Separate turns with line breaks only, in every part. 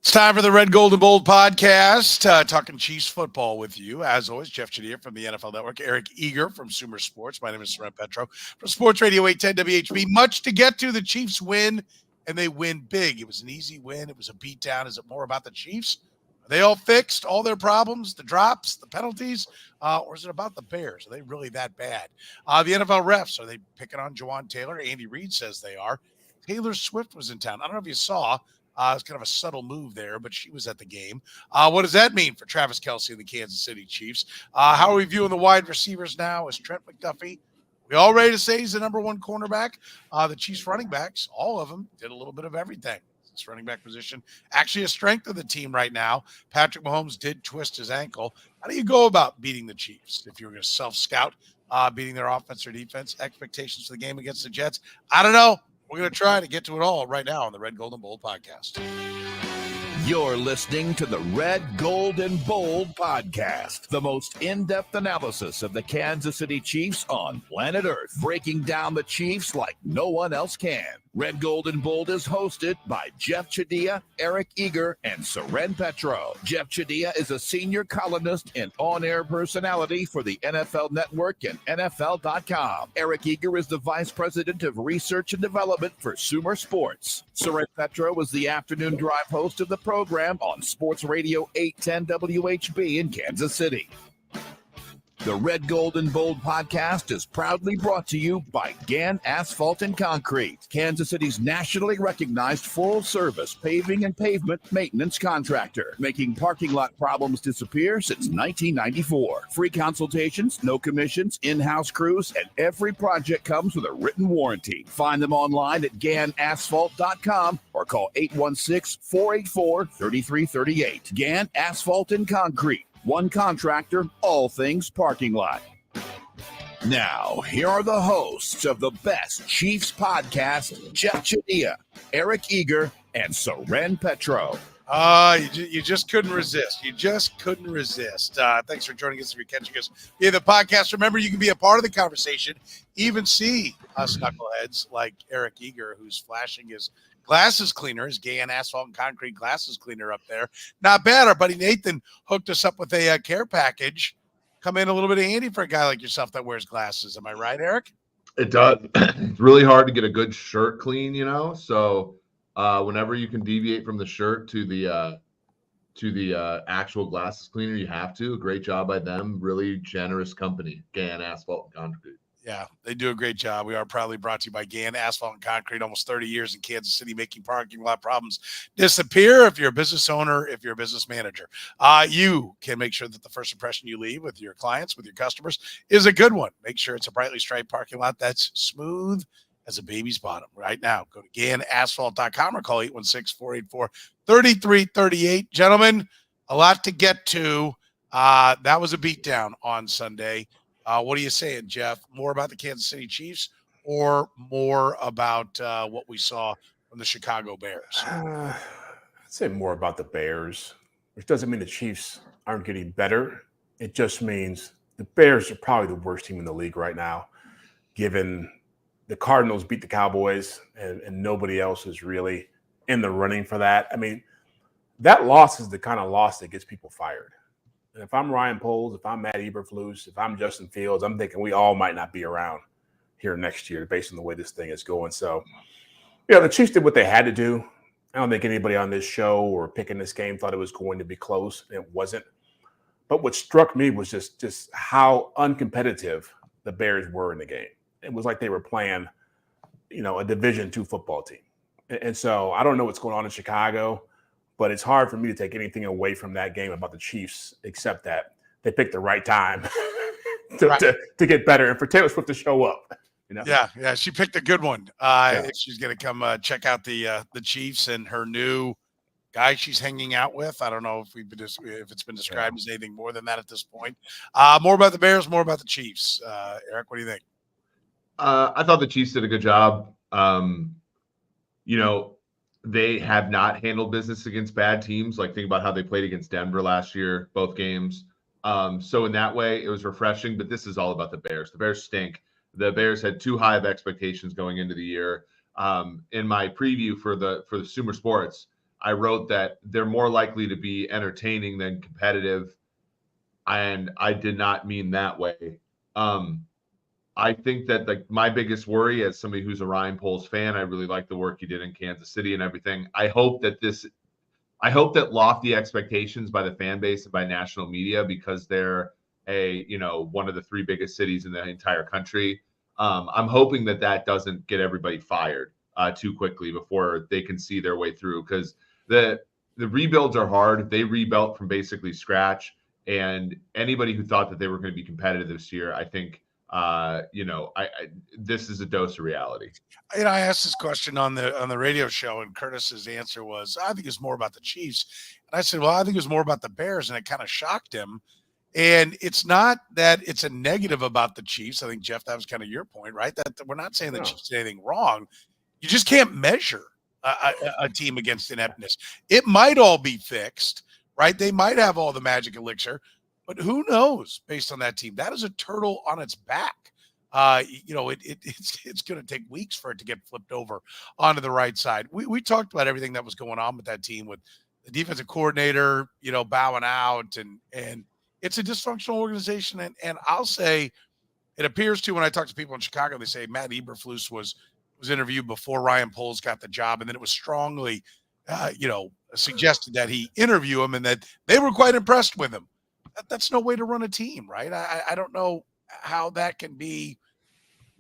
It's time for the Red, Gold, and Bold podcast, talking Chiefs football with you. As always, Jeff Chadiha from the NFL Network, Eric Eager from Sumer Sports. My name is Soren Petro from Sports Radio 810 WHB. Much to get to. The Chiefs win, and they win big. It was an easy win. It was a beatdown. Is it more about the Chiefs? Are they all fixed, all their problems, the drops, the penalties, or is it about the Bears? Are they really that bad? The NFL refs, are they picking on Jawaan Taylor? Andy Reid says they are. Taylor Swift was in town. I don't know if you saw. It's kind of a subtle move there, but she was at the game. What does that mean for Travis Kelce and the Kansas City Chiefs? How are we viewing the wide receivers now? Is Trent McDuffie, we all ready to say he's the number one cornerback? The Chiefs running backs, all of them, did a little bit of everything. This running back position, actually a strength of the team right now. Patrick Mahomes did twist his ankle. How do you go about beating the Chiefs? If you were going to self-scout, beating their offense or defense, expectations for the game against the Jets? I don't know. We're going to try to get to it all right now on the Red, Gold, and Bold podcast.
You're listening to the Red, Gold, and Bold podcast, the most in-depth analysis of the Kansas City Chiefs on planet Earth, breaking down the Chiefs like no one else can. Red, Gold, and Bold is hosted by Jeff Chadiha, Eric Eager, and Soren Petro. Jeff Chadiha is a senior columnist and on-air personality for the NFL Network and NFL.com. Eric Eager is the vice president of research and development for Sumer Sports. Soren Petro is the afternoon drive host of the program on Sports Radio 810 WHB in Kansas City. The Red, Gold, and Bold podcast is proudly brought to you by Gann Asphalt and Concrete, Kansas City's nationally recognized full-service paving and pavement maintenance contractor, making parking lot problems disappear since 1994. Free consultations, no commissions, in-house crews, and every project comes with a written warranty. Find them online at GannAsphalt.com or call 816-484-3338. Gann Asphalt and Concrete. One contractor, all things parking lot. Now, here are the hosts of the best Chiefs podcast, Jeff Chadiha, Eric Eager, and Soren Petro.
You just couldn't resist. You just couldn't resist. Thanks for joining us if you're catching us via the podcast. Remember, you can be a part of the conversation, even see us knuckleheads like Eric Eager, who's flashing his glasses cleaner, his Gann Asphalt and Concrete glasses cleaner up there. Not bad. Our buddy Nathan hooked us up with a care package. Come in a little bit handy for a guy like yourself that wears glasses. Am I right, Eric?
It does. It's really hard to get a good shirt clean, so whenever you can deviate from the shirt to the actual glasses cleaner, you have to. A great job by them. Really generous company, Gann Asphalt and Concrete.
Yeah, they do a great job. We are proudly brought to you by Gann Asphalt and Concrete, almost 30 years in Kansas City, making parking lot problems disappear. If you're a business owner, if you're a business manager, you can make sure that the first impression you leave with your clients, with your customers, is a good one. Make sure it's a brightly striped parking lot that's smooth as a baby's bottom. Right now, go to GannAsphalt.com or call 816-484-3338. Gentlemen, a lot to get to. That was a beatdown on Sunday. What are you saying, Jeff? More about the Kansas City Chiefs or more about what we saw from the Chicago Bears?
I'd say more about the Bears, which doesn't mean the Chiefs aren't getting better. It just means the Bears are probably the worst team in the league right now, given the Cardinals beat the Cowboys and nobody else is really in the running for that. I mean, that loss is the kind of loss that gets people fired. And if I'm Ryan Poles, if I'm Matt Eberflus, if I'm Justin Fields, I'm thinking we all might not be around here next year based on the way this thing is going. So, the Chiefs did what they had to do. I don't think anybody on this show or picking this game thought it was going to be close. It wasn't. But what struck me was just how uncompetitive the Bears were in the game. It was like they were playing, a Division II football team. And so I don't know what's going on in Chicago, but it's hard for me to take anything away from that game about the Chiefs, except that they picked the right time to get better and for Taylor Swift to show up.
Yeah, she picked a good one. If she's going to come check out the Chiefs and her new guy she's hanging out with. I don't know if it's been described as anything more than that at this point. More about the Bears, more about the Chiefs. Eric, what do you think?
I thought the Chiefs did a good job. They have not handled business against bad teams. Like, think about how they played against Denver last year, both games. So in that way, it was refreshing. But this is all about the Bears. The Bears stink. The Bears had too high of expectations going into the year. In my preview for the Sumer Sports, I wrote that they're more likely to be entertaining than competitive, and I did not mean that way. I think that my biggest worry, as somebody who's a Ryan Poles fan, I really like the work he did in Kansas City and everything. I hope that lofty expectations by the fan base and by national media, because they're one of the three biggest cities in the entire country. I'm hoping that doesn't get everybody fired too quickly before they can see their way through, because the rebuilds are hard. They rebuilt from basically scratch, and anybody who thought that they were going to be competitive this year, I think, this is a dose of reality.
I asked this question on the radio show, and Curtis's answer was, I think it's more about the Chiefs. And I said, well, I think it was more about the Bears, and it kind of shocked him. And it's not that it's a negative about the Chiefs. I think, Jeff, that was kind of your point, right? That we're not saying the Chiefs did anything wrong. You just can't measure a team against ineptness. It might all be fixed, right? They might have all the magic elixir, but who knows based on that team? That is a turtle on its back. It's going to take weeks for it to get flipped over onto the right side. We talked about everything that was going on with that team, with the defensive coordinator, bowing out, and it's a dysfunctional organization. And I'll say, it appears to, when I talk to people in Chicago, they say Matt Eberflus was interviewed before Ryan Poles got the job, and then it was strongly, suggested that he interview him, and that they were quite impressed with him. That's no way to run a team, right? I don't know how that can be,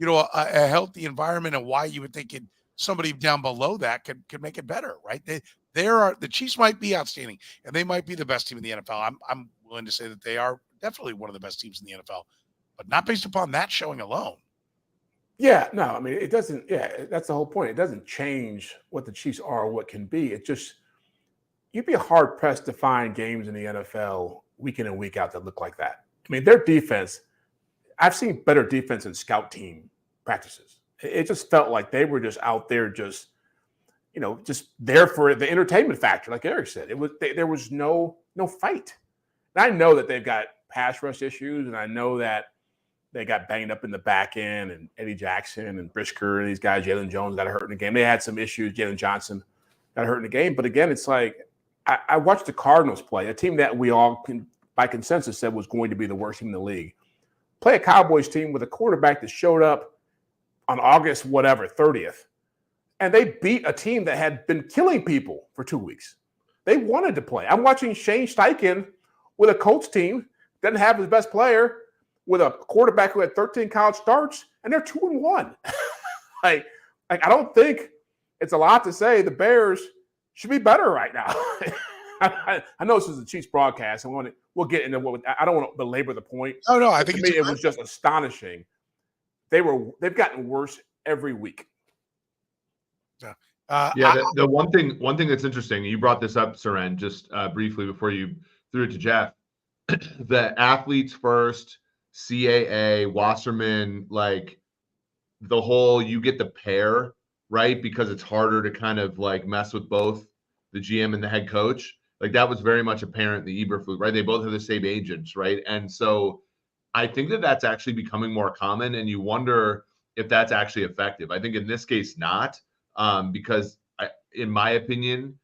a healthy environment, and why you would think somebody down below that could make it better, right? The Chiefs might be outstanding, and they might be the best team in the NFL. I'm willing to say that they are definitely one of the best teams in the NFL, but not based upon that showing alone.
Yeah, no, I mean, it doesn't. Yeah, that's the whole point. It doesn't change what the Chiefs are or what can be. It just, you'd be hard pressed to find games in the NFL week in and week out that look like that. I mean, their defense, I've seen better defense in scout team practices. It just felt like they were just out there, just there for the entertainment factor, like Eric said. There was no fight. And I know that they've got pass rush issues, and I know that they got banged up in the back end, and Eddie Jackson and Brisker and these guys, Jalen Jones, got hurt in the game. They had some issues. Jalen Johnson got hurt in the game. But again, it's like, I watched the Cardinals play, a team that we all by consensus said was going to be the worst team in the league, play a Cowboys team with a quarterback that showed up on August 30th, and they beat a team that had been killing people for 2 weeks. They wanted to play. I'm watching Shane Steichen with a Colts team, doesn't have his best player, with a quarterback who had 13 college starts, and they're 2-1. like I don't think it's a lot to say the Bears should be better right now. I know this is a Chiefs broadcast, and we'll get into I don't want to belabor the point.
Oh no, I think
to me it was just astonishing. They've gotten worse every week.
The one thing that's interesting, you brought this up, Soren, just briefly before you threw it to Jeff. The athletes first, CAA, Wasserman, like the whole, you get the pair, right? Because it's harder to kind of like mess with both the GM and the head coach. Like that was very much apparent in the Eberflus, right? They both have the same agents, right? And so I think that's actually becoming more common, and you wonder if that's actually effective. I think in this case, not, because in my opinion,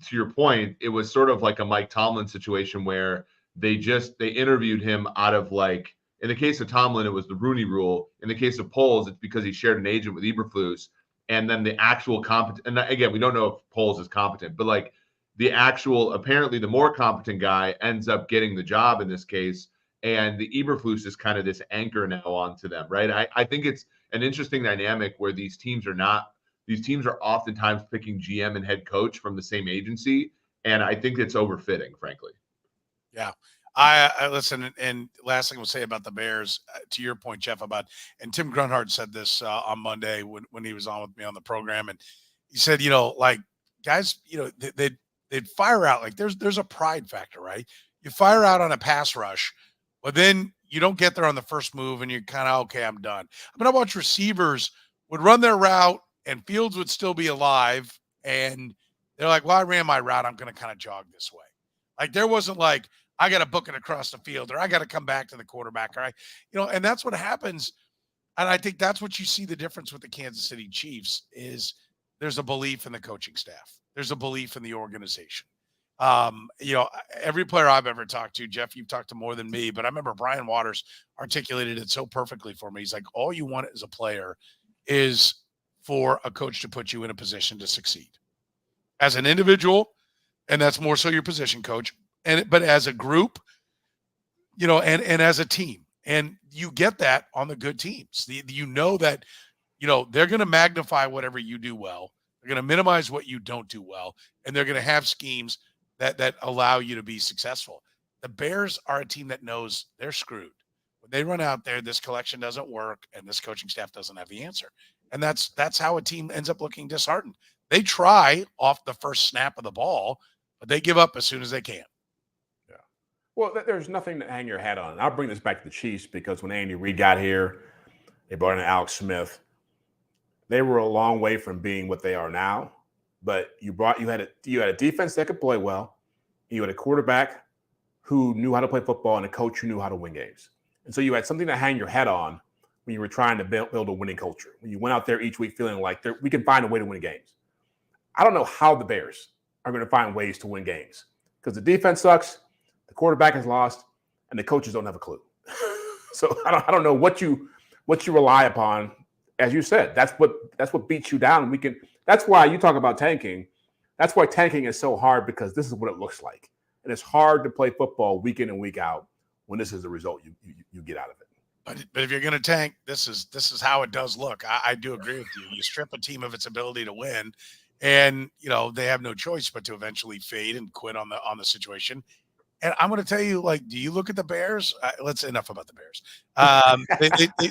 to your point, it was sort of like a Mike Tomlin situation where they interviewed him out of, like, in the case of Tomlin, it was the Rooney Rule. In the case of Poles, it's because he shared an agent with Eberflus, and then the actual competent. And again, we don't know if Poles is competent, but like the actual, apparently the more competent guy ends up getting the job in this case, and the Eberflus is kind of this anchor now onto them, right? I think it's an interesting dynamic where these teams are oftentimes picking GM and head coach from the same agency, and I think it's overfitting, frankly.
Yeah. I listen, and last thing we'll say about the Bears, to your point, Jeff, and Tim Grunhard said this on Monday when he was on with me on the program, and he said, like, guys, they'd fire out, like there's a pride factor, right? You fire out on a pass rush, but then you don't get there on the first move, and you're kind of, okay, I'm done. I mean, I watch receivers would run their route, and Fields would still be alive, and they're like, well, I ran my route, I'm going to kind of jog this way. Like, there wasn't like, I got to book it across the field, or I got to come back to the quarterback. All right. And that's what happens. And I think that's what you see the difference with the Kansas City Chiefs is there's a belief in the coaching staff. there's a belief in the organization. Every player I've ever talked to, Jeff, you've talked to more than me, but I remember Brian Waters articulated it so perfectly for me. He's like, all you want as a player is for a coach to put you in a position to succeed as an individual. And that's more so your position coach. But as a group, and as a team, and you get that on the good teams. That, they're going to magnify whatever you do well. They're going to minimize what you don't do well. And they're going to have schemes that allow you to be successful. The Bears are a team that knows they're screwed. When they run out there, this collection doesn't work and this coaching staff doesn't have the answer. And that's how a team ends up looking disheartened. They try off the first snap of the ball, but they give up as soon as they can.
Yeah. Well, there's nothing to hang your hat on. I'll bring this back to the Chiefs because when Andy Reid got here, they brought in Alex Smith. They were a long way from being what they are now. But you had a defense that could play well. You had a quarterback who knew how to play football and a coach who knew how to win games. And so you had something to hang your hat on when you were trying to build a winning culture. When you went out there each week feeling like we can find a way to win games. I don't know how the Bears are going to find ways to win games because the defense sucks, the quarterback is lost, and the coaches don't have a clue. So I don't know what you rely upon. As you said, that's what beats you down. That's why you talk about tanking. That's why tanking is so hard because this is what it looks like. And it's hard to play football week in and week out when this is the result you get out of it.
But if you're going to tank, this is how it does look. I do agree with you. You strip a team of its ability to win, and they have no choice but to eventually fade and quit on the situation. And I'm going to tell you, do you look at the Bears? Let's enough about the Bears.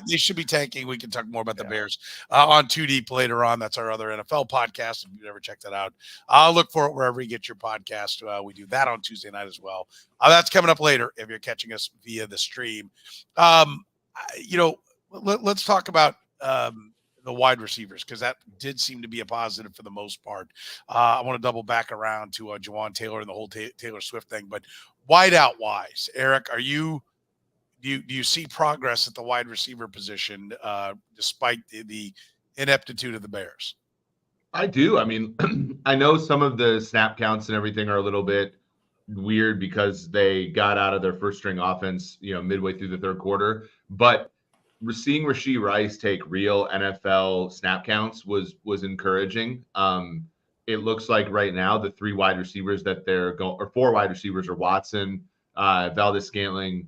They should be tanking. We can talk more about the Bears on 2 Deep later on. That's our other NFL podcast. If you've never checked that out, I'll look for it wherever you get your podcast. We do that on Tuesday night as well. That's coming up later if you're catching us via the stream. Let's talk about the wide receivers because that did seem to be a positive for the most part. I want to double back around to Jawaan Taylor and the whole Taylor Swift thing, but wide out wise, Eric, do you see progress at the wide receiver position despite the ineptitude of the Bears?
I do. I mean, I know some of the snap counts and everything are a little bit weird because they got out of their first string offense, midway through the third quarter, but seeing Rashee Rice take real NFL snap counts was encouraging. It looks like right now the 3 wide receivers that they're going, or 4 wide receivers are Watson, Valdez-Scantling,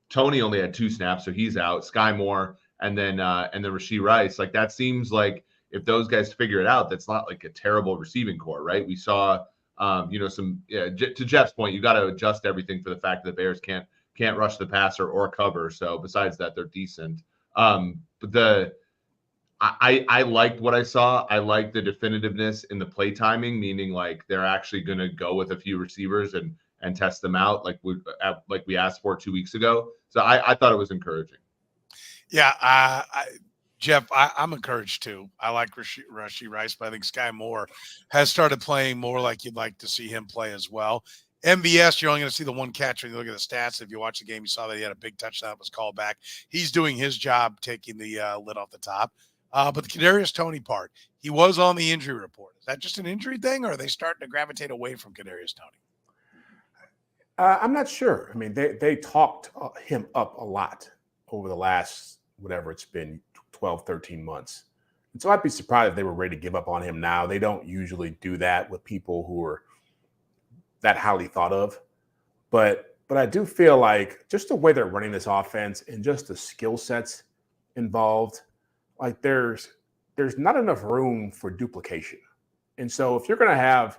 Tony only had 2 snaps, so he's out. Sky Moore, and then Rashee Rice. That seems like if those guys figure it out, that's not like a terrible receiving core, right? We saw, to Jeff's point, you got to adjust everything for the fact that the Bears can't rush the passer or cover. So besides that, they're decent. But I liked what I saw. I liked the definitiveness in the play timing, meaning they're actually going to go with a few receivers and test them out like we asked for 2 weeks ago. So I thought it was encouraging.
Yeah, Jeff, I'm encouraged too. I like Rashee Rice, but I think Sky Moore has started playing more like you'd like to see him play as well. MVS, you're only going to see the one catch when you look at the stats. If you watch the game, you saw that he had a big touchdown that was called back. He's doing his job, taking the lid off the top. But the Kadarius Toney part, he was on the injury report. Is that just an injury thing, or are they starting to gravitate away from Kadarius Toney?
I'm not sure. I mean, they talked him up a lot over the last, whatever it's been, 12, 13 months. And so I'd be surprised if they were ready to give up on him now. They don't usually do that with people who are that highly thought of. But I do feel like just the way they're running this offense and just the skill sets involved, there's not enough room for duplication. And so if you're going to have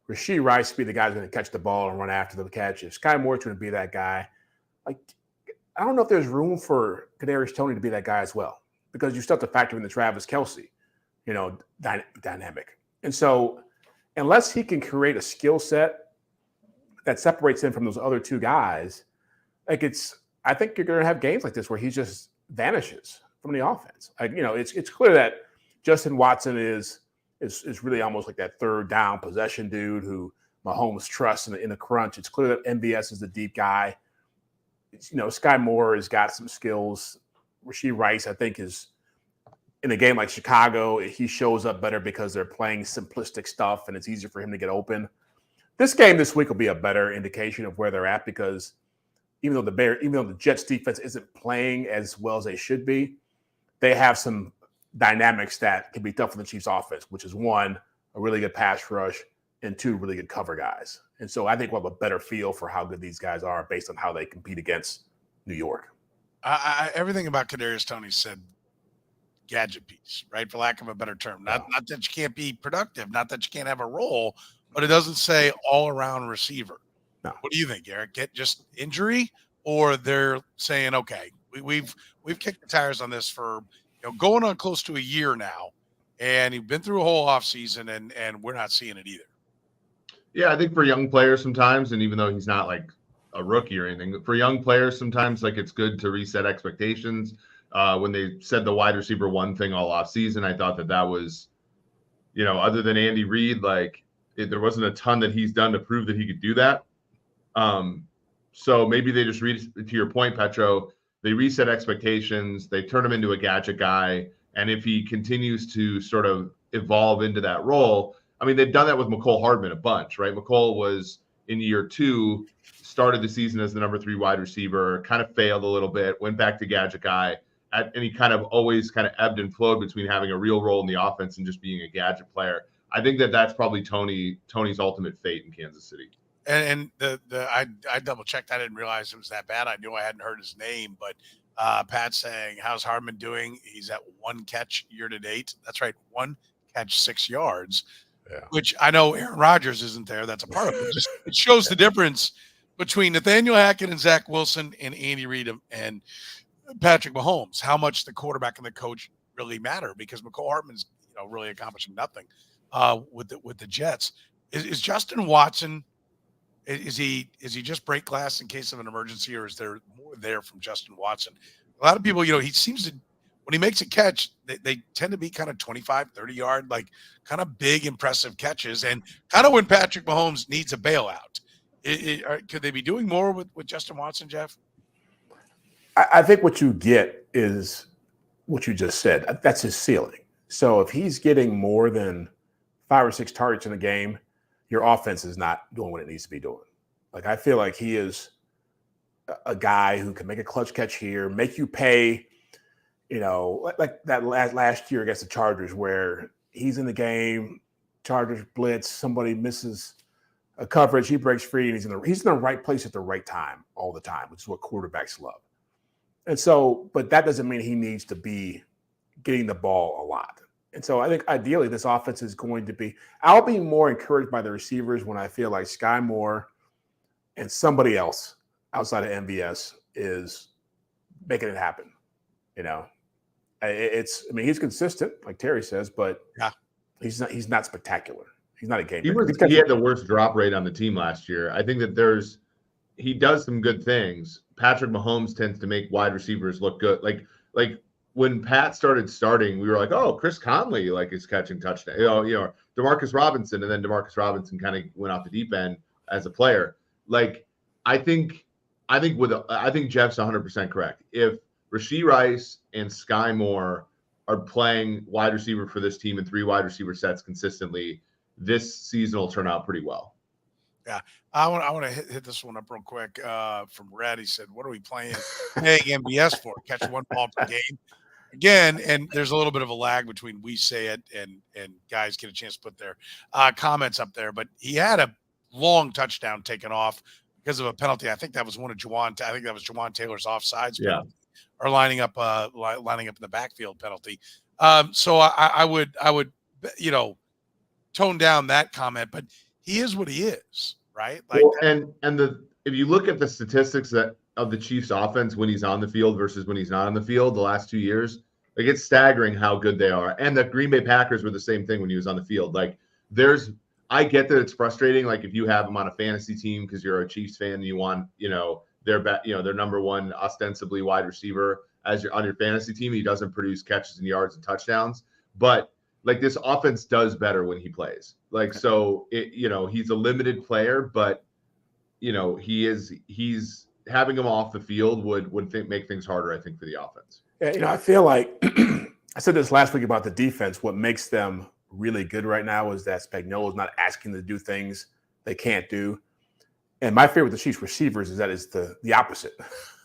Rashee Rice be the guy who's going to catch the ball and run after the catch, if Sky Moore's going to be that guy, I don't know if there's room for Kadarius Toney to be that guy as well, because you still have to factor in the Travis Kelce, dynamic. And so unless he can create a skill set that separates him from those other 2 guys, I think you're going to have games like this where he just vanishes from the offense. It's clear that Justin Watson is really almost like that third down possession dude who Mahomes trusts in a crunch. It's clear that MVS is the deep guy. Sky Moore has got some skills. Rashee Rice, I think, is in a game like Chicago, he shows up better because they're playing simplistic stuff and it's easier for him to get open. This game this week will be a better indication of where they're at because even though the Jets defense isn't playing as well as they should be, they have some dynamics that can be tough for the Chiefs offense, which is one, a really good pass rush, and two, really good cover guys. And so I think we'll have a better feel for how good these guys are based on how they compete against New York.
Everything about Kadarius Toney said gadget piece, right? For lack of a better term. Not that you can't be productive, not that you can't have a role, but it doesn't say all-around receiver.
No.
What do you think, Eric? Get just injury, or they're saying, okay, we've kicked the tires on this for going on close to a year now, and you've been through a whole offseason, and we're not seeing it either.
Yeah, I think for young players sometimes, and even though he's not like a rookie or anything, for young players sometimes like it's good to reset expectations. When they said the wide receiver one thing all offseason, I thought that was, other than Andy Reid, there wasn't a ton that he's done to prove that he could do that. So maybe they just to your point, Petro, they reset expectations, they turn him into a gadget guy, and if he continues to sort of evolve into that role, I mean, they've done that with McCole Hardman a bunch, right? McCole was in year 2, started the season as the number 3 wide receiver, kind of failed a little bit, went back to gadget guy, and he kind of always kind of ebbed and flowed between having a real role in the offense and just being a gadget player. I think that's probably Tony's ultimate fate in Kansas City.
And I double checked. I didn't realize it was that bad. I knew I hadn't heard his name, but Pat's saying, how's Hardman doing? He's at 1 catch year to date. That's right. 1 catch, 6 yards, which I know Aaron Rodgers isn't there. That's a part of it. It shows the difference between Nathaniel Hackett and Zach Wilson and Andy Reid and Patrick Mahomes, how much the quarterback and the coach really matter, because McCole Hardman's really accomplishing nothing with the Jets. Is Justin Watson, is he just break glass in case of an emergency, or is there more there from Justin Watson? A lot of people, he seems to, when he makes a catch, they tend to be kind of 25, 30-yard, like kind of big, impressive catches, and kind of when Patrick Mahomes needs a bailout. Could they be doing more with Justin Watson, Jeff?
I think what you get is what you just said. That's his ceiling. So if he's getting more than 5 or 6 targets in a game, your offense is not doing what it needs to be doing. Like, I feel like he is a guy who can make a clutch catch here, make you pay, like that last year against the Chargers where he's in the game, Chargers blitz, somebody misses a coverage, he breaks free, and he's in the right place at the right time all the time, which is what quarterbacks love. And so, but that doesn't mean he needs to be getting the ball a lot. And so I think ideally this offense is going to be – I'll be more encouraged by the receivers when I feel like Sky Moore and somebody else outside of MVS is making it happen. He's consistent, like Terry says, but he's not spectacular. He's not a game.
He had the worst drop rate on the team last year. I think that he does some good things. Patrick Mahomes tends to make wide receivers look good. Like when Pat started starting, we were like, oh, Chris Conley is catching touchdown. DeMarcus Robinson, and then DeMarcus Robinson kind of went off the deep end as a player. I think Jeff's 100% correct. If Rashee Rice and Sky Moore are playing wide receiver for this team in 3 wide receiver sets consistently, this season will turn out pretty well.
Yeah, I want to hit this one up real quick from Red. He said, what are we paying MBS for? Catch 1 ball per game. Again, and there's a little bit of a lag between we say it and guys get a chance to put their comments up there. But he had a long touchdown taken off because of a penalty. I think that was Jawaan Taylor's offsides penalty, or lining up in the backfield penalty. So I would tone down that comment, but he is what he is, right?
If you look at the statistics of the Chiefs offense when he's on the field versus when he's not on the field the last 2 years, it's staggering how good they are. And the Green Bay Packers were the same thing when he was on the field. I get that it's frustrating. If you have him on a fantasy team because you're a Chiefs fan and you want, their number 1 ostensibly wide receiver on your fantasy team, he doesn't produce catches and yards and touchdowns. But this offense does better when he plays. He's a limited player, but he's having him off the field would make things harder, I think, for the offense.
Yeah, I feel like I said this last week about the defense. What makes them really good right now is that Spagnuolo's not asking them to do things they can't do. And my fear with the Chiefs receivers is that it's the opposite,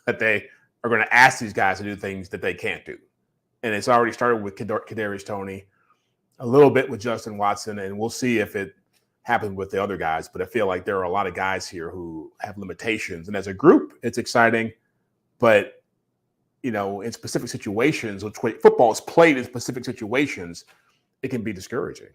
that they are going to ask these guys to do things that they can't do. And it's already started with Kadarius Toney, a little bit with Justin Watson, and we'll see if it happens with the other guys. But I feel like there are a lot of guys here who have limitations. And as a group, it's exciting. But, in specific situations, which football is played in specific situations, it can be discouraging.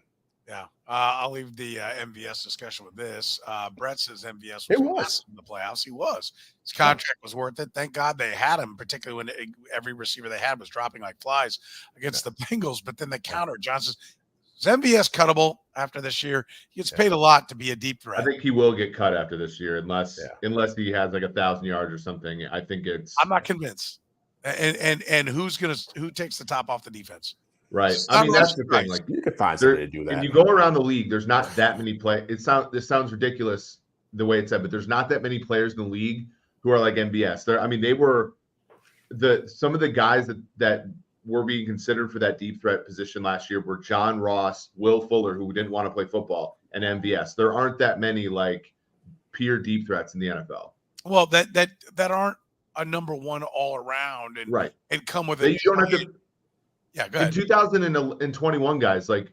Yeah. I'll leave the MVS discussion with this. Brett says MVS was in the playoffs. He was. His contract was worth it. Thank God they had him, particularly when every receiver they had was dropping like flies against the Bengals. But then the counter, John says, is MVS cuttable after this year? He gets paid a lot to be a deep threat.
I think he will get cut after this year unless he has like 1,000 yards or something. I think I'm
not convinced. And who takes the top off the defense?
Right. I mean, that's the thing. Like,
you could find somebody to do that.
And you go around the league, there's not that many players. This sounds ridiculous the way it's said, but there's not that many players in the league who are like MVS. They were some of the guys that were being considered for that deep threat position last year were John Ross, Will Fuller, who didn't want to play football, and MVS. There aren't that many like pure deep threats in the NFL.
Well, that aren't a number one all around and come with it.
You don't have to.
Yeah, go ahead.
In 2021, guys, like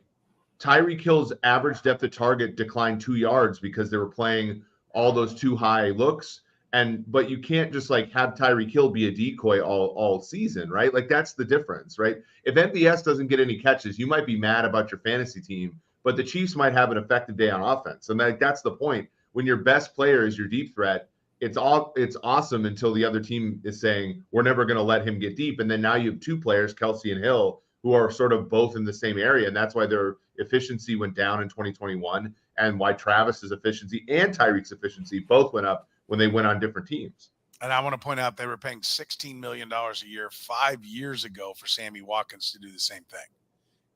Tyreek Hill's average depth of target declined 2 yards because they were playing all those too high looks. But you can't just like have Tyreek Hill be a decoy all season, right? Like that's the difference, right? If MVS doesn't get any catches, you might be mad about your fantasy team, but the Chiefs might have an effective day on offense. And that's the point. When your best player is your deep threat, it's awesome until the other team is saying we're never going to let him get deep, and then now you have two players, Kelsey and Hill, who are sort of both in the same area, and that's why their efficiency went down in 2021, and why Travis's efficiency and Tyreek's efficiency both went up when they went on different teams.
And I want to point out they were paying $16 million a year 5 years ago for Sammy Watkins to do the same thing.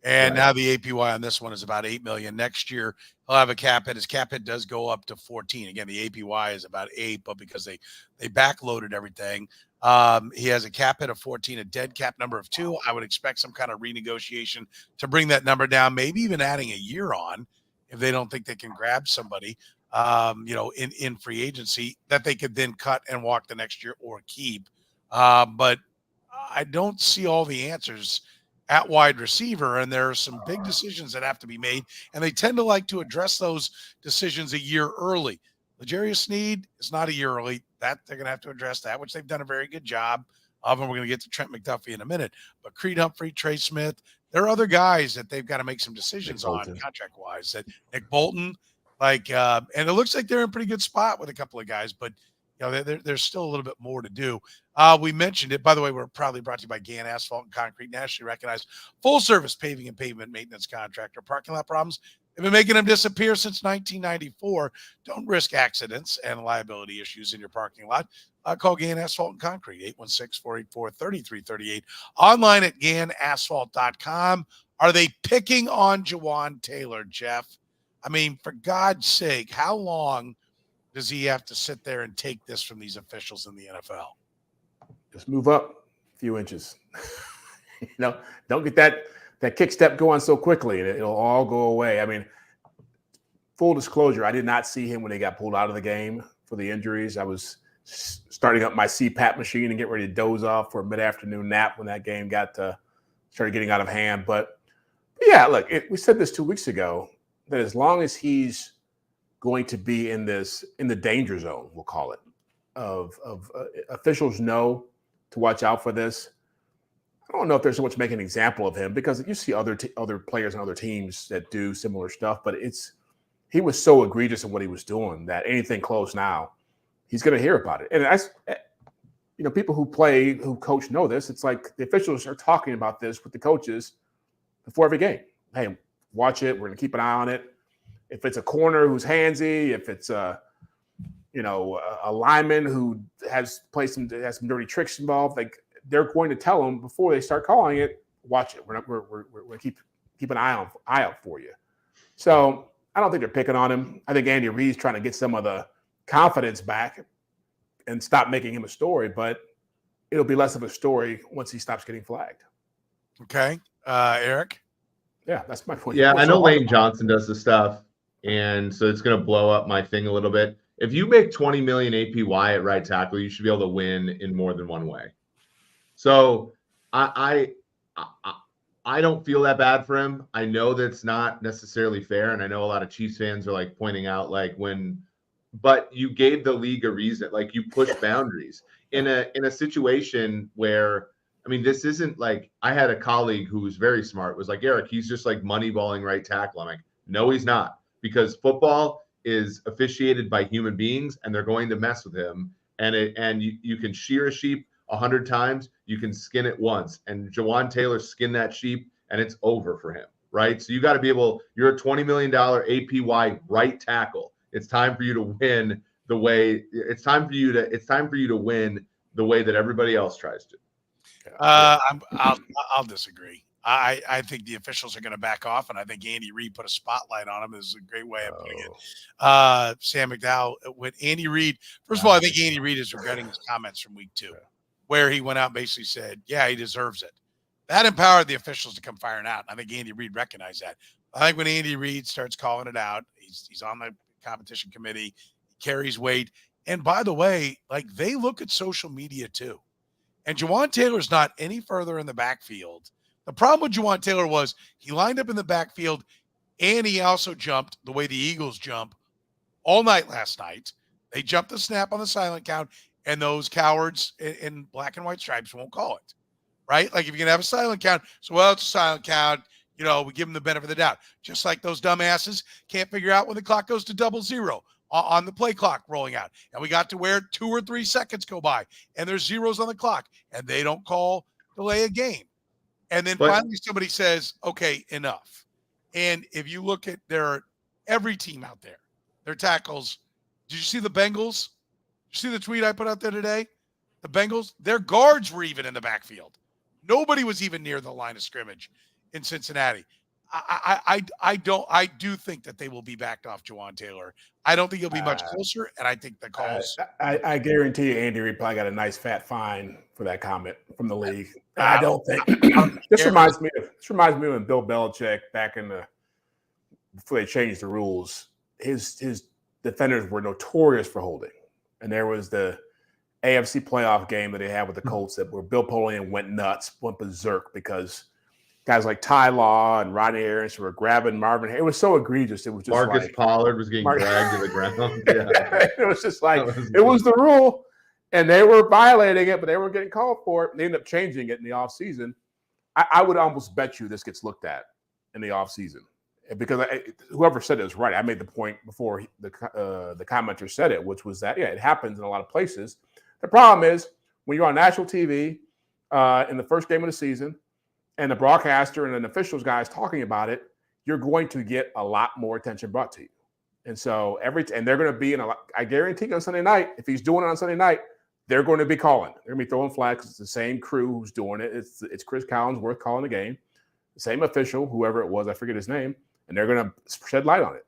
And now the APY on this one is about $8 million. Next year, he'll have a cap hit. His cap hit does go up to 14. Again, the APY is about 8, but because they backloaded everything, he has a cap hit of 14, a dead cap number of 2. I would expect some kind of renegotiation to bring that number down, maybe even adding a year on if they don't think they can grab somebody, in free agency that they could then cut and walk the next year or keep. But I don't see all the answers at wide receiver, and there are some big decisions that have to be made, and they tend to like to address those decisions a year early. L'Jarius Sneed is not a year early. That they're going to have to address that, which they've done a very good job of, and we're going to get to Trent McDuffie in a minute. But Creed Humphrey, Trey Smith, there are other guys that they've got to make some decisions on contract-wise. That Nick Bolton, and it looks like they're in a pretty good spot with a couple of guys, but there's still a little bit more to do. We mentioned it. By the way, we're proudly brought to you by Gann Asphalt and Concrete, nationally recognized full-service paving and pavement maintenance contractor. Parking lot problems have been making them disappear since 1994. Don't risk accidents and liability issues in your parking lot. Call Gann Asphalt and Concrete, 816-484-3338. Online at GannAsphalt.com. Are they picking on Jawaan Taylor, Jeff? I mean, for God's sake, how long does he have to sit there and take this from these officials in the NFL?
Just move up a few inches. Don't get that kick step going so quickly. It'll all go away. I mean, full disclosure, I did not see him when he got pulled out of the game for the injuries. I was starting up my CPAP machine and getting ready to doze off for a mid-afternoon nap when that game started getting out of hand. But yeah, look, we said this 2 weeks ago, that as long as he's going to be in the danger zone, we'll call it, of officials know to watch out for this. I don't know if there's so much making an example of him, because you see other players and other teams that do similar stuff, but he was so egregious in what he was doing that anything close now, he's going to hear about it. And people who coach know this. It's like the officials are talking about this with the coaches before every game. Hey, watch it. We're going to keep an eye on it. If it's a corner who's handsy, if it's a lineman who has some dirty tricks involved, like they're going to tell them before they start calling it. Watch it. We're going to keep an eye out for you. So I don't think they're picking on him. I think Andy Reid's trying to get some of the confidence back and stop making him a story, but it'll be less of a story once he stops getting flagged.
Okay. Eric?
Yeah, that's my point.
Yeah,
What's
I
so
know
hard
Lane
about it?
Johnson does the stuff, and so it's going to blow up my thing a little bit. If you make 20 million APY at right tackle, you should be able to win in more than one way. So I don't feel that bad for him. I know that's not necessarily fair, and I know a lot of Chiefs fans are like pointing out like but you gave the league a reason, like you pushed boundaries in a situation where, I mean, this isn't like, I had a colleague who was very smart, was like, Eric, he's just like moneyballing right tackle. I'm like, no, he's not, because football is officiated by human beings and they're going to mess with him. And you can shear a sheep 100 times, you can skin it once. And Jawaan Taylor skinned that sheep and it's over for him, right? So you got to be able, you're a $20 million APY right tackle. It's time for you to win the way it's time for you to win the way that everybody else tries to.
I'll disagree. I think the officials are going to back off, and I think Andy Reid put a spotlight on him. Is a great way of putting it. Sam McDowell, with Andy Reid, first of all, I think Andy Reid is regretting his comments from week 2, where he went out and basically said, yeah, he deserves it. That empowered the officials to come firing out. I think Andy Reid recognized that. I think when Andy Reid starts calling it out, he's on the competition committee, he carries weight. And by the way, like, they look at social media too. And Juwan Taylor's not any further in the backfield. The problem with Juwan Taylor was he lined up in the backfield and he also jumped the way the Eagles jump all night last night. They jumped the snap on the silent count, and those cowards in black and white stripes won't call it, right? Like, if you're going to have a silent count, so, well, it's a silent count, you know, we give them the benefit of the doubt. Just like those dumbasses can't figure out when the clock goes to 00 on the play clock rolling out. And we got to where 2 or 3 seconds go by and there's zeros on the clock and they don't call delay a game. And then finally somebody says, okay, enough. And if you look at every team out there, their tackles, did you see the Bengals? Did you see the tweet I put out there today? The Bengals, their guards were even in the backfield. Nobody was even near the line of scrimmage in Cincinnati. I do think that they will be backed off Juwan Taylor. I don't think he'll be much closer, and I think the calls.
I guarantee you, Andy Reid probably got a nice fat fine for that comment from the league. I don't think. This reminds me of when Bill Belichick back before they changed the rules. His defenders were notorious for holding, and there was the AFC playoff game that they had with the Colts where Bill Polian went nuts, went berserk because guys like Ty Law and Rodney Aarons were grabbing Marvin. It was so egregious. It was just
Marcus Pollard was getting dragged to the ground. Yeah.
It was just like, it was the rule, and they were violating it, but they were getting called for it. And they ended up changing it in the offseason. I would almost bet you this gets looked at in the offseason because whoever said it was right. I made the point before the commenter said it, which was that, yeah, it happens in a lot of places. The problem is when you're on national TV in the first game of the season, and the broadcaster and an officials guys talking about it, you're going to get a lot more attention brought to you. And so and they're going to be I guarantee on Sunday night, if he's doing it on Sunday night, they're going to be calling. They're going to be throwing flags. It's the same crew who's doing it. It's Chris Collinsworth calling the game, the same official, whoever it was, I forget his name, and they're going to shed light on it.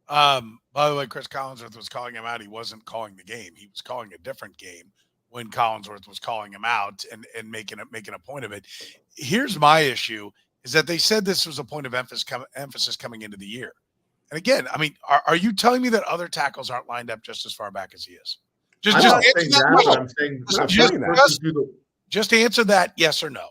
By the way, Chris Collinsworth was calling him out. He wasn't calling the game. He was calling a different game when Collinsworth was calling him out and making a point of it. Here's my issue is that they said this was a point of emphasis coming into the year. And again, I mean, are you telling me that other tackles aren't lined up just as far back as he is? Just answer that yes or no.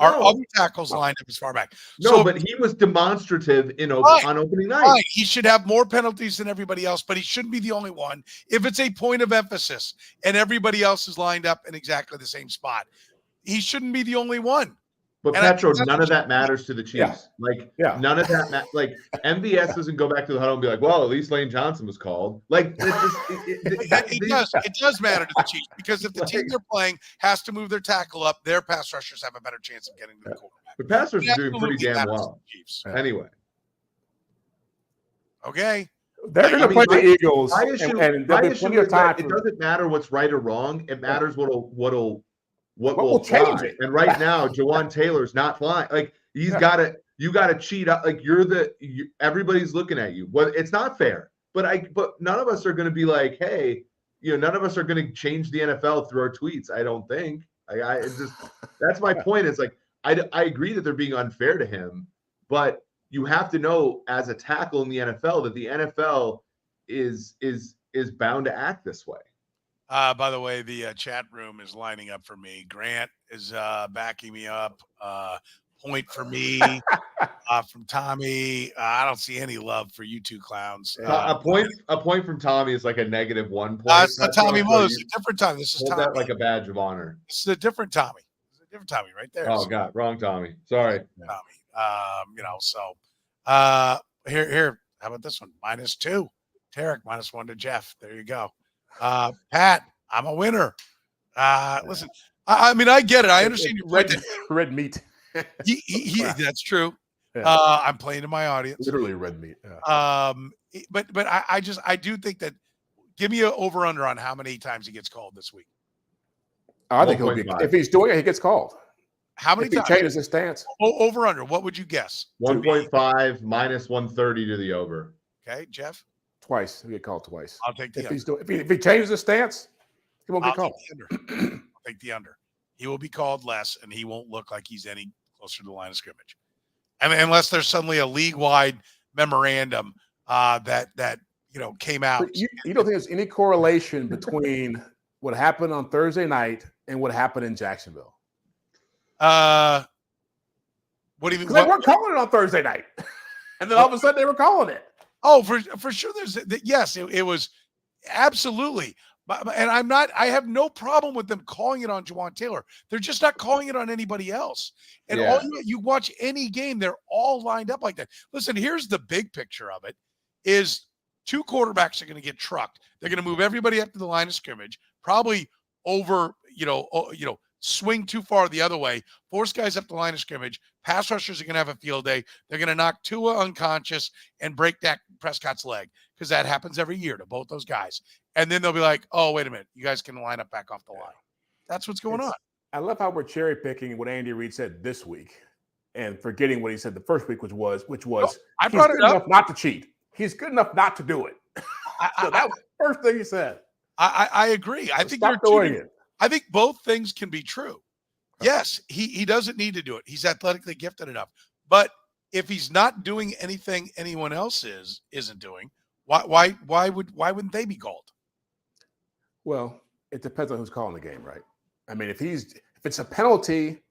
Are other tackles lined up as far back?
No, but he was demonstrative on opening night.
Fine. He should have more penalties than everybody else, but he shouldn't be the only one. If it's a point of emphasis and everybody else is lined up in exactly the same spot, he shouldn't be the only one.
But Petro, none of that matters to the Chiefs. None of that. Like MVS doesn't go back to the huddle and be like, "Well, at least Lane Johnson was called." Like
it does matter to the Chiefs because if the team they're playing has to move their tackle up, their pass rushers have a better chance of getting to the quarterback.
The pass rushers are doing pretty damn well. Anyway,
okay,
they're going to play the Eagles,
and there'll be plenty of time. It doesn't matter what's right or wrong. It matters what will change it. And right now, Juwan Taylor's not flying. Like you got to cheat up. Like everybody's looking at you. Well, it's not fair. But none of us are going to be like, hey, none of us are going to change the NFL through our tweets. I don't think. That's my point. It's like I agree that they're being unfair to him, but you have to know as a tackle in the NFL that the NFL is bound to act this way.
By the way, the chat room is lining up for me. Grant is backing me up. Point for me from Tommy. I don't see any love for you two clowns.
A point from Tommy is like a -1 point.
It's not Tommy Moe. It's a different Tommy. This is
hold
Tommy.
that like a badge of honor.
This is a different Tommy. This is a different Tommy right there.
Oh God, wrong Tommy. Sorry,
Tommy. So here. How about this one? -2. Tarek -1 to Jeff. There you go. Pat, I'm a winner. Listen, I mean, I get it. I understand your
red meat.
That's true.
Yeah.
I'm playing to my audience.
Literally red meat. Yeah.
But I do think that. Give me an over under on how many times he gets called this week.
I think he'll be, if he's doing it, he gets called.
How many times?
He changes his stance.
Over under. What would you guess?
1.5 -130 to the over.
Okay, Jeff.
Twice. He'll get called twice.
I'll take the under.
If he changes his stance, he won't get called.
I'll take the under. He will be called less, and he won't look like he's any closer to the line of scrimmage. I mean, unless there's suddenly a league-wide memorandum that came out.
But you don't think there's any correlation between what happened on Thursday night and what happened in Jacksonville?
What do you mean?
They weren't calling it on Thursday night, and then all of a sudden they were calling it.
Oh, for sure. Yes, it was absolutely. And I have no problem with them calling it on Juwan Taylor. They're just not calling it on anybody else. And all you watch any game, they're all lined up like that. Listen, here's the big picture of it is two quarterbacks are going to get trucked. They're going to move everybody up to the line of scrimmage, probably over, swing too far the other way, force guys up the line of scrimmage. Pass rushers are going to have a field day. They're going to knock Tua unconscious and break Dak Prescott's leg because that happens every year to both those guys. And then they'll be like, oh, wait a minute. You guys can line up back off the line. That's what's going on.
I love how we're cherry picking what Andy Reid said this week and forgetting what he said the first week, which was
I brought it up.
Enough not to cheat. He's good enough not to do it. So that was the first thing he said.
I agree. I think
stop doing it.
I think both things can be true. Yes, he doesn't need to do it. He's athletically gifted enough. But if he's not doing anything anyone else isn't doing, why wouldn't they be called?
Well, it depends on who's calling the game, right? I mean, if it's a penalty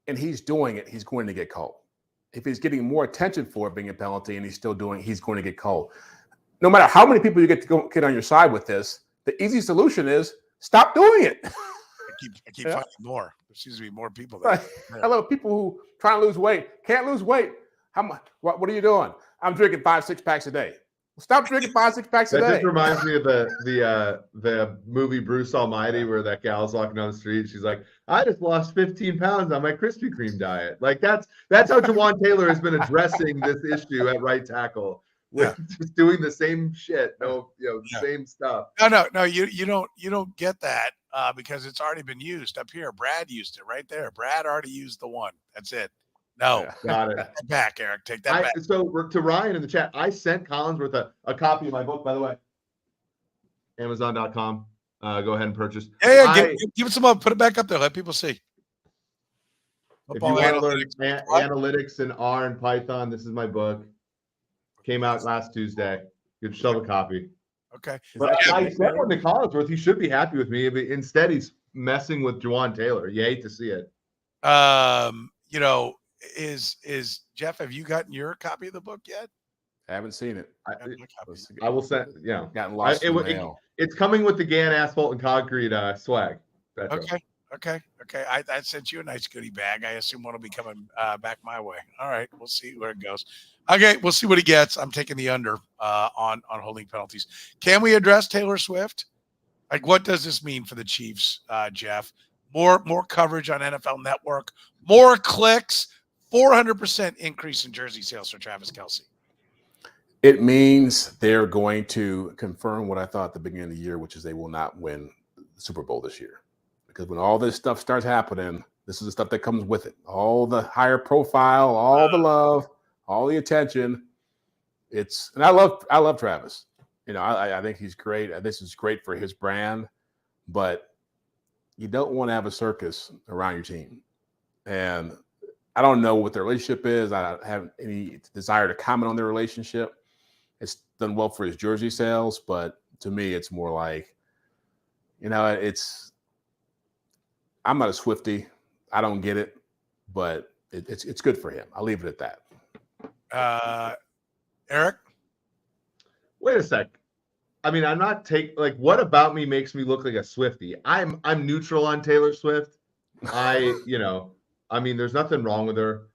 and he's doing it, he's going to get called. If he's getting more attention for it being a penalty and he's still doing it, he's going to get called. No matter how many people you get on your side with this, the easy solution is stop doing it.
I keep finding more. There seems to be more people there.
I love people who trying to lose weight, can't lose weight. How much? What are you doing? I'm drinking 5-6 packs a day. Stop drinking 5-6 packs a day.
That just reminds me of the movie Bruce Almighty, where that gal's walking down the street. She's like, "I just lost 15 pounds on my Krispy Kreme diet." Like that's how Juwan Taylor has been addressing this issue at right tackle. Just doing the same shit, same stuff.
No, you don't get that because it's already been used up here. Brad used it right there. Brad already used the one. That's it. No,
got it.
Take that back, Eric. Take that back.
So to Ryan in the chat, I sent Collinsworth a copy of my book, by the way. Amazon.com. Go ahead and purchase.
Yeah, give it some up. Put it back up there. Let people see.
If you want to learn analytics in R and Python, this is my book. Came out last Tuesday. Get yourself a copy.
Okay.
But I sent one to Collinsworth. He should be happy with me. Instead, he's messing with Juwan Taylor. You hate to see it.
Is Jeff, have you gotten your copy of the book yet?
I haven't seen it.
I will send,
gotten lost in the mail.
It's coming with the GAN asphalt and concrete swag.
Okay. I sent you a nice goodie bag. I assume one will be coming back my way. All right. We'll see where it goes. Okay. We'll see what he gets. I'm taking the under on holding penalties. Can we address Taylor Swift? Like, what does this mean for the Chiefs, Jeff? More coverage on NFL Network, more clicks, 400% increase in jersey sales for Travis Kelce.
It means they're going to confirm what I thought at the beginning of the year, which is they will not win the Super Bowl this year. Because when all this stuff starts happening, this is the stuff that comes with it. All the higher profile, all the love, all the attention. And I love Travis. I think he's great. This is great for his brand, but you don't want to have a circus around your team. And I don't know what their relationship is. I don't have any desire to comment on their relationship. It's done well for his jersey sales, but to me, it's more like, I'm not a Swiftie. I don't get it, but it's good for him. I'll leave it at
that. Eric?
Wait a sec. I mean, I'm not what about me makes me look like a Swiftie? I'm neutral on Taylor Swift. I mean, there's nothing wrong with her.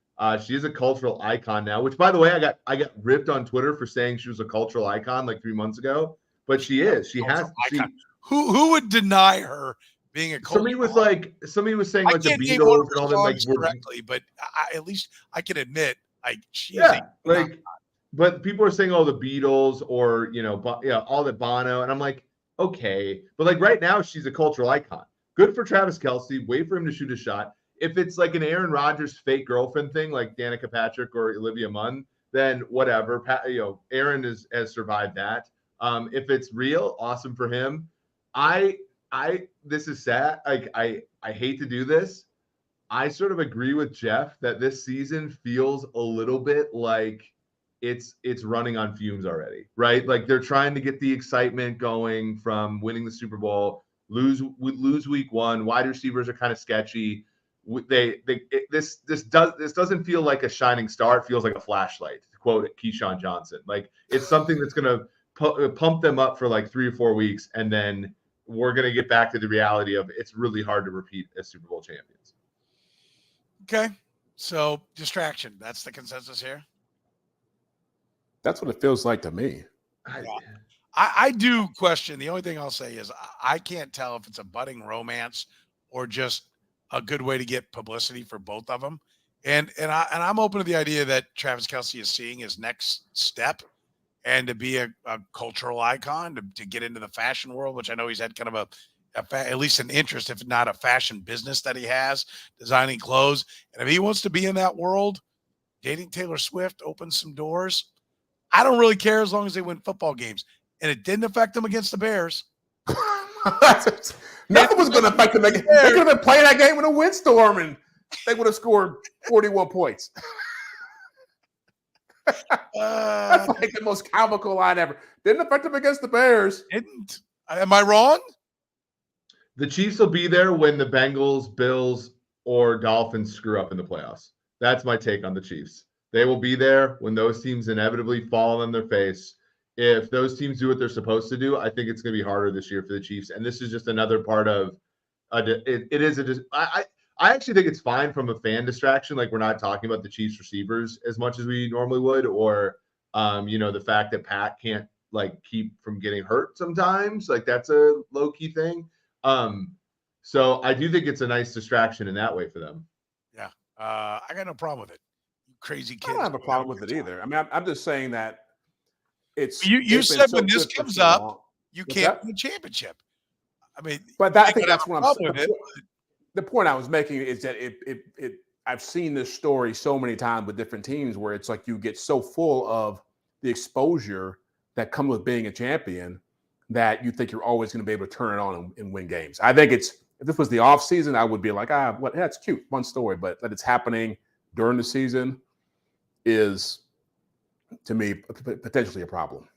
She is a cultural icon now, which, by the way, I got ripped on Twitter for saying she was a cultural icon like 3 months ago, but she is.
Who would deny her being a cultural
somebody was saying like the Beatles and all them like
correctly, but at least I can admit she is
but people are saying, oh, the Beatles or all the Bono, and I'm like, okay, but like right now she's a cultural icon. Good for Travis Kelce. Wait for him to shoot a shot. If it's like an Aaron Rodgers fake girlfriend thing, like Danica Patrick or Olivia Munn, then whatever. Aaron has survived that. If it's real, awesome for him. This is sad. Like I hate to do this. I sort of agree with Jeff that this season feels a little bit like it's running on fumes already, right? Like they're trying to get the excitement going from winning the Super Bowl. Lose week 1. Wide receivers are kind of sketchy. This doesn't feel like a shining star. It feels like a flashlight, to quote Keyshawn Johnson. Like it's something that's going to pump them up for like 3 or 4 weeks, and then we're going to get back to the reality of it's really hard to repeat as Super Bowl champions.
Okay, so distraction. That's the consensus here.
That's what it feels like to me.
I do question. The only thing I'll say is I can't tell if it's a budding romance or just a good way to get publicity for both of them. And I'm open to the idea that Travis Kelce is seeing his next step and to be a cultural icon, to get into the fashion world, which I know he's had kind of at least an interest, if not a fashion business that he has, designing clothes. And if he wants to be in that world, dating Taylor Swift opens some doors. I don't really care as long as they win football games. And it didn't affect them against the Bears.
Nothing was going to affect them. They could have been playing that game in a windstorm, and they would have scored 41 points. That's like the most comical line ever. Didn't affect them against the Bears.
Didn't. Am I wrong?
The Chiefs will be there when the Bengals, Bills, or Dolphins screw up in the playoffs. That's my take on the Chiefs. They will be there when those teams inevitably fall on their face. If those teams do what they're supposed to do, I think it's going to be harder this year for the Chiefs. And this is just another part of I actually think it's fine from a fan distraction. Like we're not talking about the Chiefs receivers as much as we normally would, or the fact that Pat can't like keep from getting hurt sometimes. Like that's a low key thing. So I do think it's a nice distraction in that way for them.
Yeah. I got no problem with it. You crazy kids.
I don't have a problem with it either. I mean, I'm just saying that
you said when this comes up, you can't win a championship. I mean,
but I think that's what I'm saying. The point I was making is that I've seen this story so many times with different teams where it's like you get so full of the exposure that comes with being a champion that you think you're always going to be able to turn it on and win games. I think if this was the off season, I would be like, that's cute, fun story. But that it's happening during the season is, to me, potentially a problem.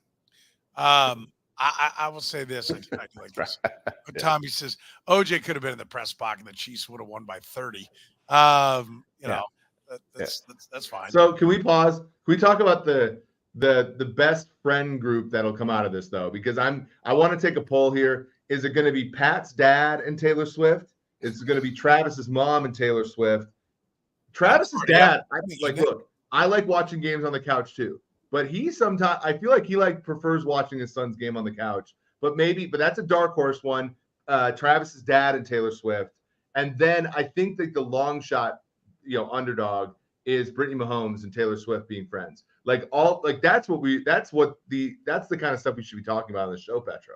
I will say this. I do like this. But Tommy says OJ could have been in the press box and the Chiefs would have won by 30. That's fine.
So can we pause? Can we talk about the best friend group that'll come out of this though? Because I want to take a poll here. Is it going to be Pat's dad and Taylor Swift? Is it going to be Travis's mom and Taylor Swift? Travis's dad, I like watching games on the couch too. But I feel like he prefers watching his son's game on the couch. But that's a dark horse one. Travis's dad and Taylor Swift. And then I think that the long shot, underdog is Brittany Mahomes and Taylor Swift being friends. That's the kind of stuff we should be talking about on the show, Petro.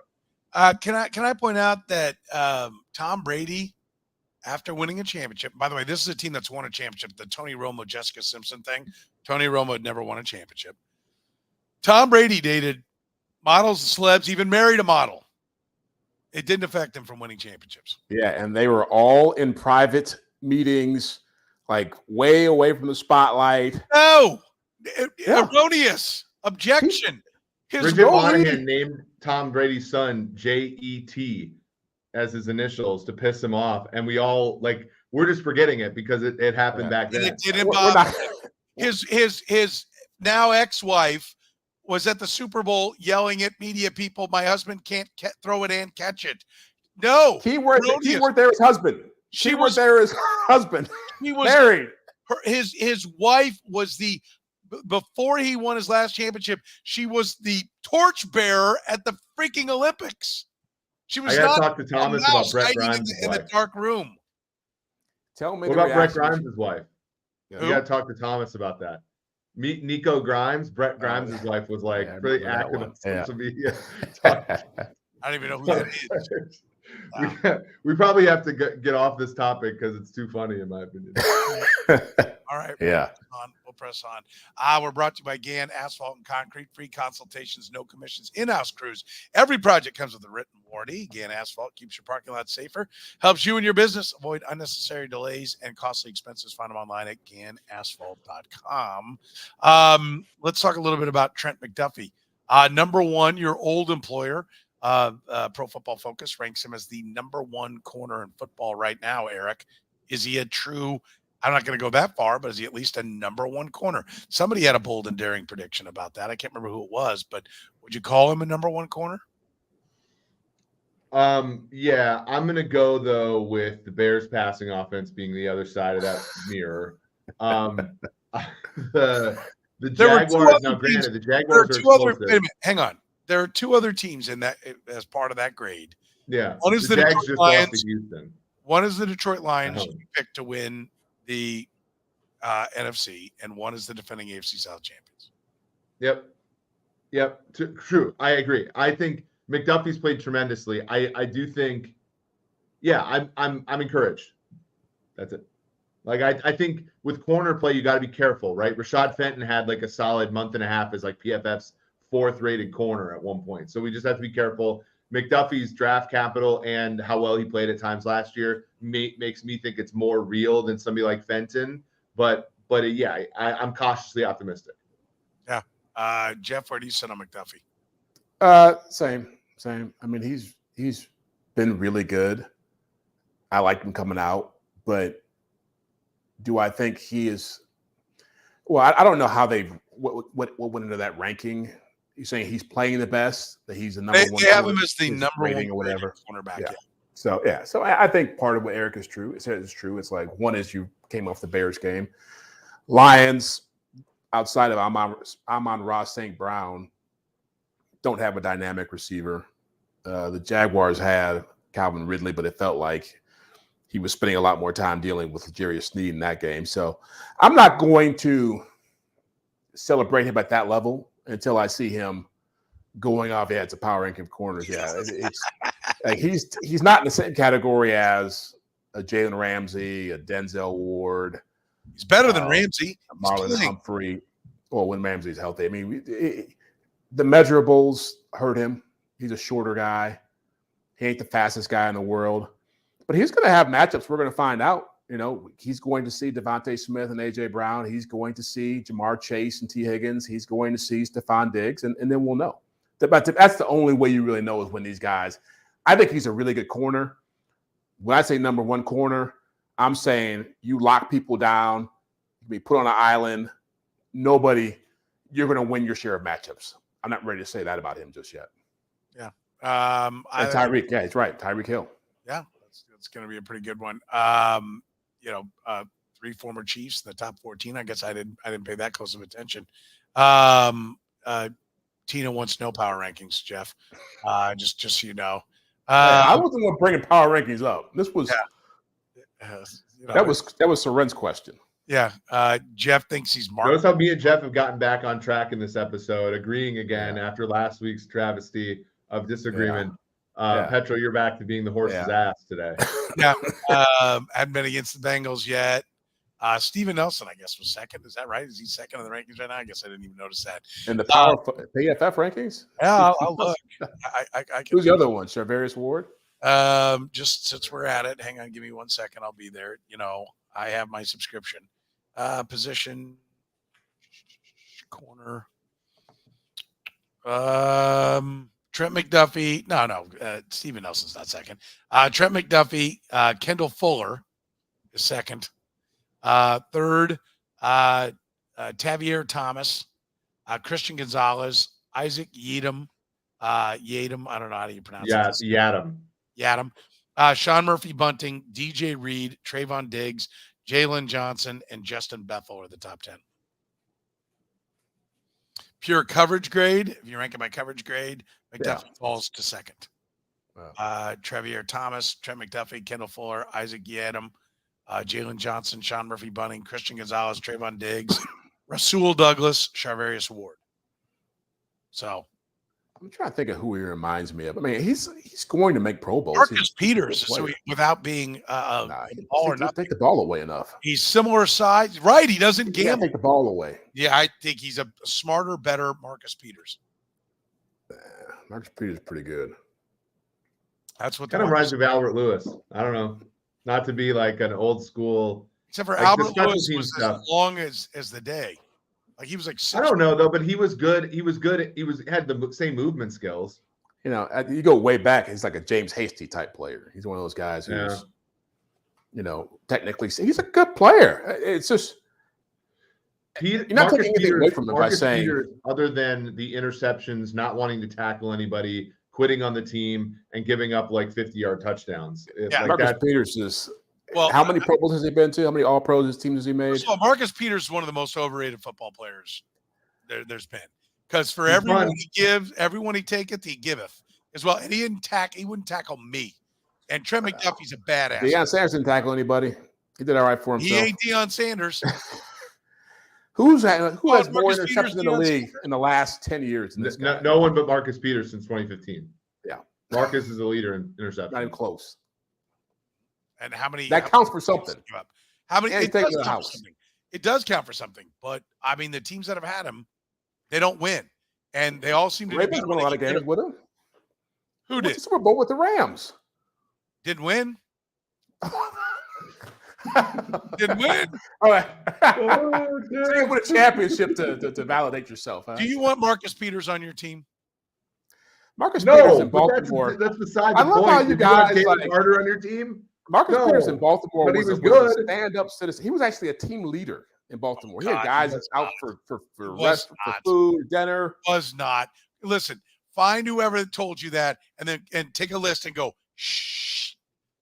Can I point out that Tom Brady, after winning a championship, by the way, this is a team that's won a championship, the Tony Romo, Jessica Simpson thing. Tony Romo had never won a championship. Tom Brady dated models and celebs, even married a model. It didn't affect him from winning championships.
Yeah, and they were all in private meetings like way away from the spotlight.
No,
Yeah.
erroneous objection.
Bridget Monahan named Tom Brady's son JET as his initials to piss him off, and we're just forgetting it because it happened back then.
It didn't bother him. His now ex-wife was at the Super Bowl yelling at media people, "My husband can't throw it and catch it." No,
keyword there is husband. She was there as husband.
He was
married.
His wife was before he won his last championship. She was the torchbearer at the freaking Olympics. She was. I got to
talk to Thomas about Brett Grimes'
in the dark room.
Tell me
what about Brett Grimes' wife?
Yeah.
You got to talk to Thomas about that. Meet Nico Grimes. Brett Grimes' wife was pretty active on social media.
I don't even know who that is.
We probably have to get off this topic because it's too funny, in my opinion.
All right.
Yeah.
We'll press on. We're brought to you by Gann Asphalt and Concrete. Free consultations, no commissions, in-house crews. Every project comes with a written warranty. Gann Asphalt keeps your parking lot safer, helps you and your business avoid unnecessary delays and costly expenses. Find them online at GannAsphalt.com. Let's talk a little bit about Trent McDuffie. Number one, your old employer. Pro Football Focus ranks him as the number one corner in football right now, Eric. Is he a true, I'm not going to go that far, but is he at least a number one corner? Somebody had a bold and daring prediction about that. I can't remember who it was, but would you call him a number one corner?
Yeah, I'm going to go, though, with the Bears passing offense being the other side of that mirror. The Jaguars, now granted, the Jaguars are explosive.
Wait a minute, hang on. There are two other teams in that as part of that grade.
Yeah.
One is the
Jags
Detroit
just
Lions.
lost to Houston.
One is the Detroit Lions, who picked to win the NFC, and one is the defending AFC South champions.
Yep. True. I agree. I think McDuffie's played tremendously. I do think, yeah, I'm encouraged. That's it. Like I think with corner play, you got to be careful, right? Rashad Fenton had like a solid month and a half as like PFF's 4th rated corner at one point. So we just have to be careful. McDuffie's draft capital and how well he played at times last year makes me think it's more real than somebody like Fenton. But yeah, I'm cautiously optimistic.
Yeah. Jeff, where do you sit on McDuffie?
Same. I mean, he's been really good. I like him coming out, but do I think he is? Well, I don't know how what went into that ranking. You're saying he's playing the best, that he's the number one.
They have him as the number one
or whatever
cornerback.
Yeah. So I think part of what Eric is true. It says it's true. It's like one is you came off the Bears game. Lions, outside of Amon-Ra St. Brown, don't have a dynamic receiver. The Jaguars had Calvin Ridley, but it felt like he was spending a lot more time dealing with L'Jarius Sneed in that game. So I'm not going to celebrate him at that level until I see him going off. Yeah, it's a power ranking of corners. Yeah, it's like he's not in the same category as a Jalen Ramsey, a Denzel Ward.
He's better than Ramsey.
Marlon Humphrey. Well, when Ramsey's healthy. I mean, the measurables hurt him. He's a shorter guy. He ain't the fastest guy in the world. But he's going to have matchups. We're going to find out. You know, he's going to see Devontae Smith and A.J. Brown. He's going to see Jamar Chase and T. Higgins. He's going to see Stephon Diggs, and then we'll know. But that's the only way you really know is when these guys – I think he's a really good corner. When I say number one corner, I'm saying you lock people down, you be put on an island, nobody – you're going to win your share of matchups. I'm not ready to say that about him just yet.
Yeah.
Tyreek, yeah, he's right. Tyreek Hill.
Yeah, that's going to be a pretty good one. 3 former Chiefs in the top 14. I guess I didn't pay that close of attention. Tina wants no power rankings, Jeff. Just so you know.
I wasn't going to bring power rankings up. This was that was Soren's question.
Yeah. Jeff thinks he's marked.
Notice how me and Jeff have gotten back on track in this episode, agreeing again after last week's travesty of disagreement. Petro, you're back to being the horse's ass today.
Yeah. Hadn't been against the Bengals yet. Steven Nelson, I guess, was second. Is that right? Is he second in the rankings right now? I guess I didn't even notice that.
In the power PFF rankings?
Yeah, I'll look.
Who's the other one? Charvarius Ward?
Just since we're at it, hang on, give me 1 second. I'll be there. I have my subscription. Position corner. Trent McDuffie. No. Steven Nelson's not second. Trent McDuffie. Kendall Fuller is second. Third, Tavier Thomas, Christian Gonzalez, Isaac Yadam. Yadam. I don't know how you pronounce it. Yadam. Sean Murphy Bunting, DJ Reed, Trayvon Diggs, Jalen Johnson, and Justin Bethel are the top 10. Pure coverage grade, if you rank it by coverage grade, McDuffie falls to second. Wow. Tavier Thomas, Trent McDuffie, Kendall Fuller, Isaac Yadam, Jalen Johnson, Sean Murphy Bunting, Christian Gonzalez, Trayvon Diggs, Rasul Douglas, Charvarius Ward. So
I'm trying to think of who he reminds me of. I mean, he's going to make Pro Bowls.
Marcus Peters, without being
take the ball away enough.
He's similar size, right? He doesn't gamble.
Take the ball away.
Yeah, I think he's a smarter, better Marcus Peters.
Marcus Peters is pretty good.
That's what
kind of reminds me of Albert Lewis. I don't know, not to be like an old school.
Except for Albert Lewis was as long as the day. Like he was like 6
I don't know though, but he was good. He had the same movement skills.
You know, you go way back. He's like a James Hasty type player. He's one of those guys who's, technically he's a good player. It's just you're not taking anything away from him by saying
Peters, other than the interceptions, not wanting to tackle anybody, quitting on the team, and giving up like 50-yard touchdowns.
Marcus Peters is. Well, how many Pro Bowls has he been to? How many All Pros his teams has he made?
So Marcus Peters is one of the most overrated football players there's been. Because for everyone he gives, everyone he taketh, he giveth as well. And he wouldn't tackle me. And Trent McDuffie's a badass.
Deion Sanders didn't tackle anybody. He did all right for himself.
He ain't Deion Sanders.
Who has more interceptions in the league in the last 10 years?
No one but Marcus Peters since 2015.
Yeah.
Marcus is a leader in interceptions.
Not even close.
And how many
that counts for something?
How many? It does count for something. It does count for something. But I mean, the teams that have had him, they don't win, and they all seem to.
Ravens won a lot of games with him.
Who did?
The Super Bowl with the Rams.
Didn't win. Didn't win.
All right. So you win a championship to validate yourself. Huh?
Do you want Marcus Peters on your team?
Marcus Peters in Baltimore.
That's beside the
point. I love how you guys like
Carter on your team.
Marcus Peters in Baltimore
was
a stand-up citizen. He was actually a team leader in Baltimore. He had guys that's out for rest, for food, dinner.
Was not. Listen, find whoever told you that, and take a list and go shh,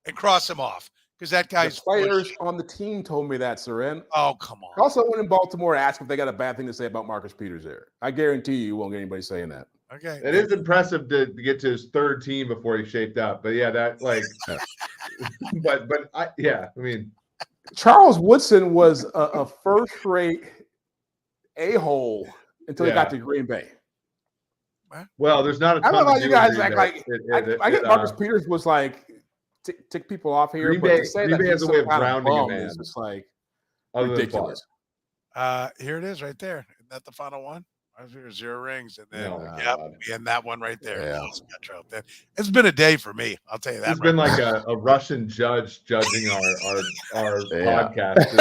and cross him off because that guy's.
The players on the team told me that, Soren.
Oh, come on.
Also, went in Baltimore and asked if they got a bad thing to say about Marcus Peters there. I guarantee you won't get anybody saying that.
Okay.
It is impressive to get to his third team before he shaped up. But yeah, that like I mean
Charles Woodson was a first-rate a-hole until he got to Green Bay.
Well, there's not a ton
I don't know how you guys
act
like I get Marcus Peters was like tick people off here, but to say
Green Bay
that
has a way of grounding a man.
It's just like
ridiculous.
Here it is right there. Isn't that the final one? 0 rings, and then we end that one right there.
Yeah.
It's been a day for me. I'll tell you that.
It's been like a Russian judge judging our podcast.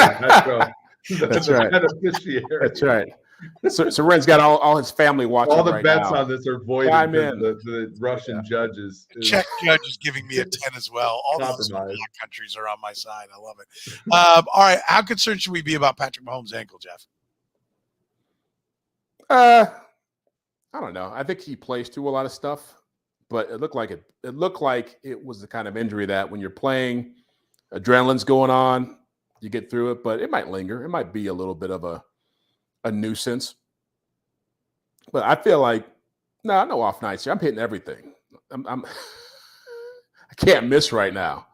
That's right. That's right. So Ren's got all his family watching.
All the
right
bets
now.
on this are voided. The Russian judges.
The Czech judge is giving me a 10 as well. All the countries are on my side. I love it. All right. How concerned should we be about Patrick Mahomes' ankle, Jeff?
I don't know. I think he plays through a lot of stuff, but it looked like it was the kind of injury that when you're playing, adrenaline's going on, you get through it, but it might linger. It might be a little bit of a nuisance. But I feel like no off nights here. I'm hitting everything. I can't miss right now.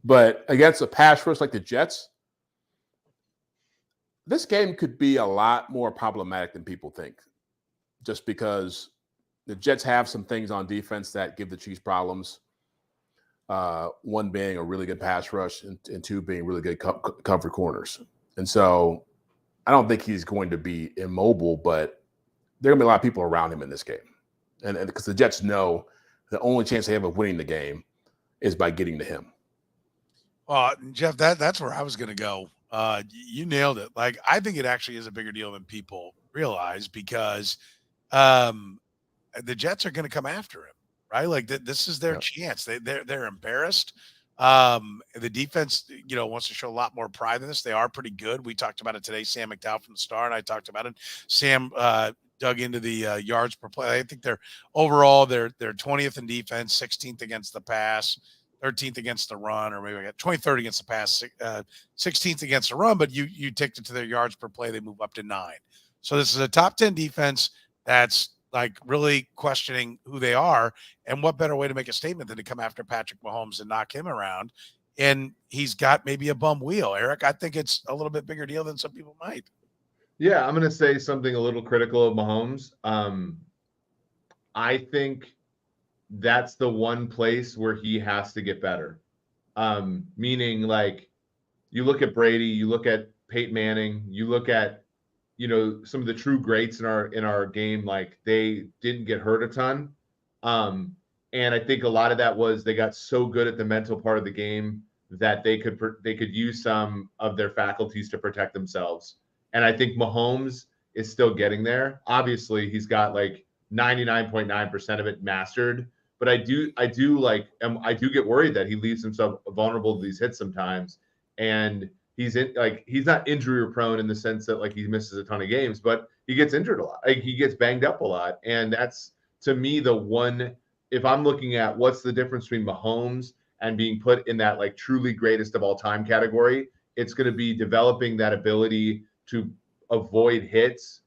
But against a pass rush like the Jets, this game could be a lot more problematic than people think, just because the Jets have some things on defense that give the Chiefs problems. One being a really good pass rush and two being really good cover corners. And so I don't think he's going to be immobile, but there are going to be a lot of people around him in this game. And because the Jets know the only chance they have of winning the game is by getting to him.
Jeff, that's where I was going to go. You nailed it. Like, I think it actually is a bigger deal than people realize because the Jets are going to come after him, right? Like this is their chance. They're embarrassed. The defense, wants to show a lot more pride in this. They are pretty good. We talked about it today. Sam McDowell from the Star, and I talked about it. Sam dug into the yards per play. I think they're 20th in defense, 16th against the pass, 13th against the run, or maybe I got 23rd against the pass, 16th against the run. But you take it to their yards per play, they move up to 9. So this is a top 10 defense that's like really questioning who they are, and what better way to make a statement than to come after Patrick Mahomes and knock him around. And he's got maybe a bum wheel, Eric. I think it's a little bit bigger deal than some people might.
Yeah, I'm going to say something a little critical of Mahomes. I think that's the one place where he has to get better. Meaning, like, you look at Brady, you look at Peyton Manning, you look at some of the true greats in our game, like they didn't get hurt a ton. And I think a lot of that was they got so good at the mental part of the game that they could use some of their faculties to protect themselves. And I think Mahomes is still getting there. Obviously, he's got like 99.9% of it mastered, but I do get worried that he leaves himself vulnerable to these hits sometimes. And he's not injury prone in the sense that like he misses a ton of games, but he gets injured a lot. Like he gets banged up a lot. And that's, to me, the one, if I'm looking at what's the difference between Mahomes and being put in that like truly greatest of all time category, it's going to be developing that ability to avoid hits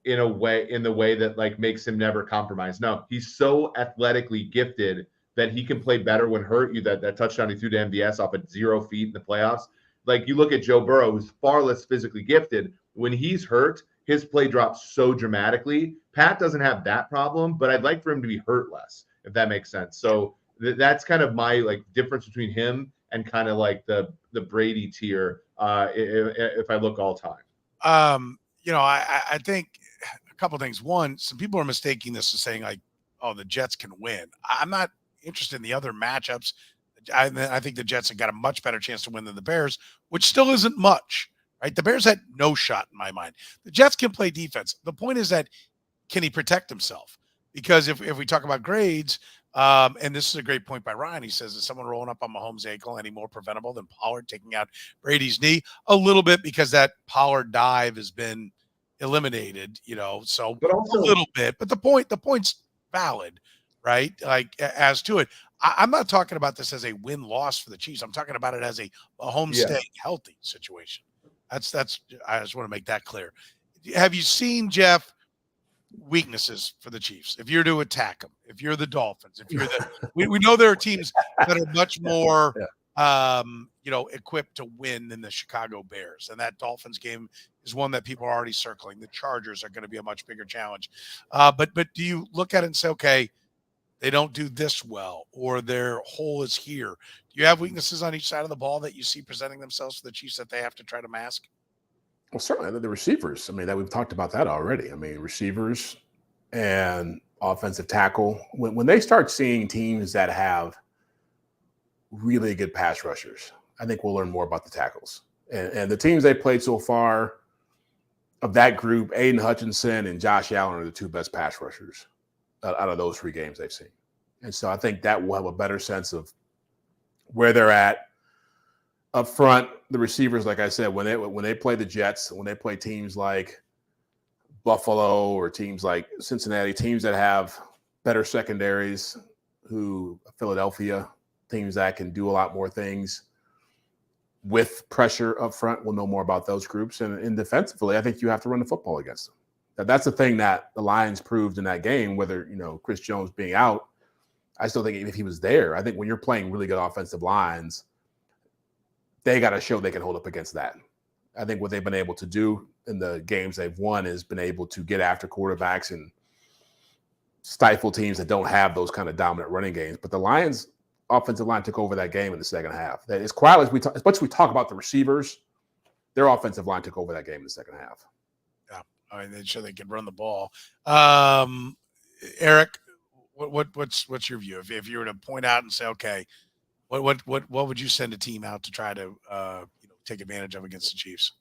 in the way that like makes him never compromise. No, he's so athletically gifted that he can play better when hurt. That touchdown he threw to MVS off at 0 feet in the playoffs. Like you look at Joe Burrow, who's far less physically gifted. When he's hurt, his play drops so dramatically. Pat doesn't have that problem, but I'd like for him to be hurt less, if that makes sense. So that's kind of my like difference between him and kind of like the Brady tier. If I look all time.
I think a couple of things. One, some people are mistaking this as saying like, oh, the Jets can win. I'm not interested in the other matchups. I think the Jets have got a much better chance to win than the Bears, which still isn't much, right? The Bears had no shot in my mind. The Jets can play defense. The point is that, can he protect himself? Because if we talk about grades, and this is a great point by Ryan, he says, is someone rolling up on Mahomes' ankle any more preventable than Pollard taking out Brady's knee? A little bit, because that Pollard dive has been eliminated, so
but also,
a little bit. But the point's valid, right? Like as to it. I'm not talking about this as a win-loss for the Chiefs. I'm talking about it as a Mahomes staying healthy situation. That's. I just want to make that clear. Have you seen, Jeff, weaknesses for the Chiefs? If you're to attack them, if you're the Dolphins, if you're we know there are teams that are much more, equipped to win than the Chicago Bears, and that Dolphins game is one that people are already circling. The Chargers are going to be a much bigger challenge. But do you look at it and say, okay, they don't do this well, or their hole is here? Do you have weaknesses on each side of the ball that you see presenting themselves for the Chiefs that they have to try to mask?
Well, certainly the receivers. I mean, that we've talked about that already. I mean, receivers and offensive tackle. When they start seeing teams that have really good pass rushers, I think we'll learn more about the tackles. And the teams they played so far of that group, Aiden Hutchinson and Josh Allen are the two best pass rushers out of those 3 games they've seen. And so I think that will have a better sense of where they're at. Up front, the receivers, like I said, when they play the Jets, when they play teams like Buffalo or teams like Cincinnati, teams that have better secondaries, Philadelphia, teams that can do a lot more things with pressure up front, we'll know more about those groups. And defensively, I think you have to run the football against them. That's the thing that the Lions proved in that game, whether, Chris Jones being out. I still think if he was there, I think when you're playing really good offensive lines, they got to show they can hold up against that. I think what they've been able to do in the games they've won is been able to get after quarterbacks and stifle teams that don't have those kind of dominant running games. But the Lions offensive line took over that game in the second half. As quiet as as much as we talk about the receivers, their offensive line took over that game in the second half.
Yeah, I mean, they sure they could run the ball. Eric, what's your view? If you were to point out and say, okay, What would you send a team out to try to take advantage of against the Chiefs?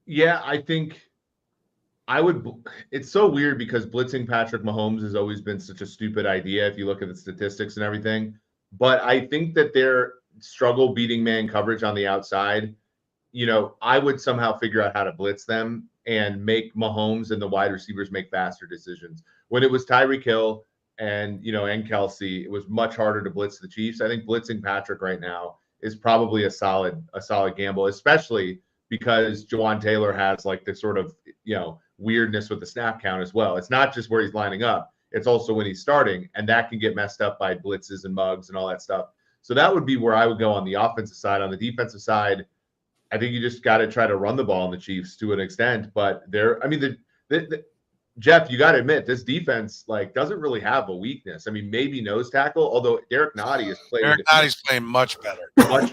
Yeah, I think I would. It's so weird because blitzing Patrick Mahomes has always been such a stupid idea if you look at the statistics and everything. But I think that their struggle beating man coverage on the outside, I would somehow figure out how to blitz them and make Mahomes and the wide receivers make faster decisions. When it was Tyreek Hill and Kelsey, it was much harder to blitz the Chiefs. I think blitzing Patrick right now is probably a solid gamble, especially because Juwan Taylor has like this sort of weirdness with the snap count as well. It's not just where he's lining up; it's also when he's starting, and that can get messed up by blitzes and mugs and all that stuff. So that would be where I would go on the offensive side. On the defensive side, I think you just got to try to run the ball on the Chiefs to an extent. But Jeff, you got to admit this defense doesn't really have a weakness. I mean, maybe nose tackle, although Derek Nottie has played.
Derek Nottie's playing much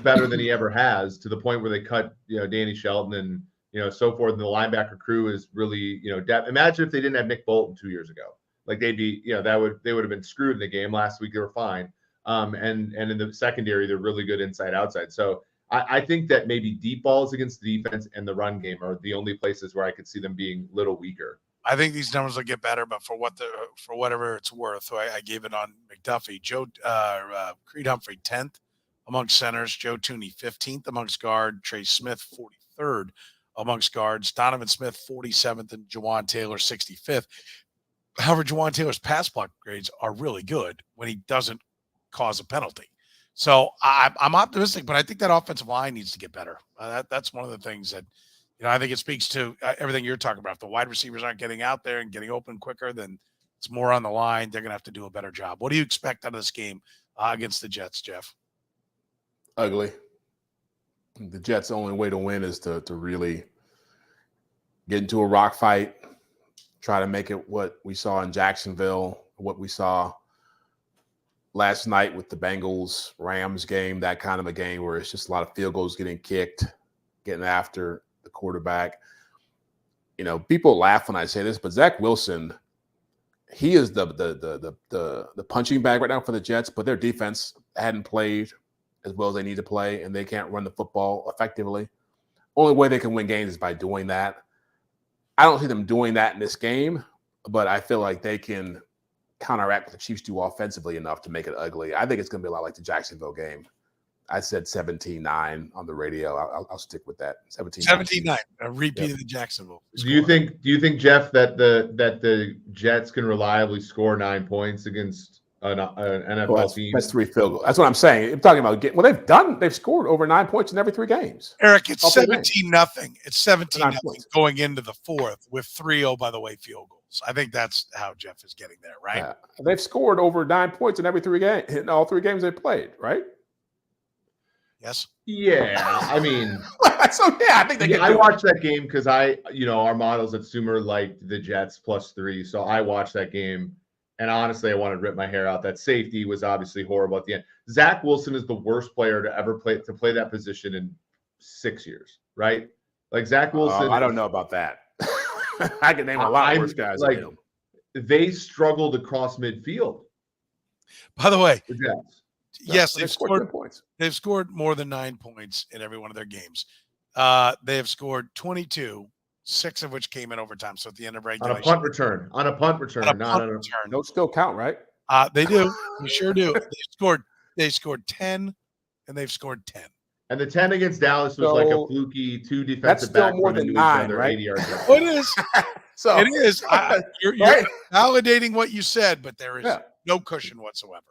better
than he ever has, to the point where they cut Danny Shelton and so forth. And the linebacker crew is really depth. Imagine if they didn't have Nick Bolton 2 years ago. Like they'd be they would have been screwed in the game. Last week they were fine. And in the secondary they're really good inside outside. So I think that maybe deep balls against the defense and the run game are the only places where I could see them being a little weaker.
I think these numbers will get better, but for whatever it's worth, I gave it on McDuffie. Creed Humphrey 10th amongst centers, Joe Tooney 15th amongst guard, Trey Smith 43rd amongst guards, Donovan Smith 47th, and Jawaan Taylor 65th. However, Jawaan Taylor's pass block grades are really good when he doesn't cause a penalty. So I'm optimistic, but I think that offensive line needs to get better. That's one of the things that. I think it speaks to everything you're talking about. If the wide receivers aren't getting out there and getting open quicker, then it's more on the line. They're going to have to do a better job. What do you expect out of this game against the Jets, Jeff?
Ugly. The Jets' only way to win is to really get into a rock fight, try to make it what we saw in Jacksonville, what we saw last night with the Bengals-Rams game, that kind of a game where it's just a lot of field goals getting kicked, getting after the quarterback. People laugh when I say this, but Zach Wilson, he is the punching bag right now for the Jets, but their defense hadn't played as well as they need to play, and they can't run the football effectively. Only way they can win games is by doing that. I don't see them doing that in this game, but I feel like they can counteract what the Chiefs do offensively enough to make it ugly. I think it's going to be a lot like the Jacksonville game. I said 17-9 on the radio. I'll stick with that.
17-9. A repeat of the Jacksonville.
Do you think, Jeff, that the Jets can reliably score 9 points against an NFL team?
That's 3 field goals. That's what I'm saying. I'm talking about they've scored over 9 points in every 3 games.
Eric, it's 17-0. It's 17-0 going into the fourth with 3, by the way, field goals. I think that's how Jeff is getting there, right?
Yeah. They've scored over 9 points in every 3 games, in all 3 games they played, right?
Yes.
Yeah, I mean,
I think they can.
I watched that game because our models at Sumer liked the Jets +3, so I watched that game, and honestly, I wanted to rip my hair out. That safety was obviously horrible at the end. Zach Wilson is the worst player to ever play that position in 6 years, right? Like Zach Wilson.
I don't know about that. I can name a lot worse guys than him.
They struggled across midfield.
By the way,
the Jets.
Yes,
they've scored points.
They've scored more than 9 points in every one of their games. They have scored 22, 6 of which came in overtime. So at the end of regulation,
on a punt return.
Those still count, right?
They do. They sure do. They scored 10, and they've scored 10.
And the 10 against Dallas was like a fluky 2 defensive
that's still
back
more than 9, right?
80 yards.
It is. So it is. You're validating what you said, but there is no cushion whatsoever.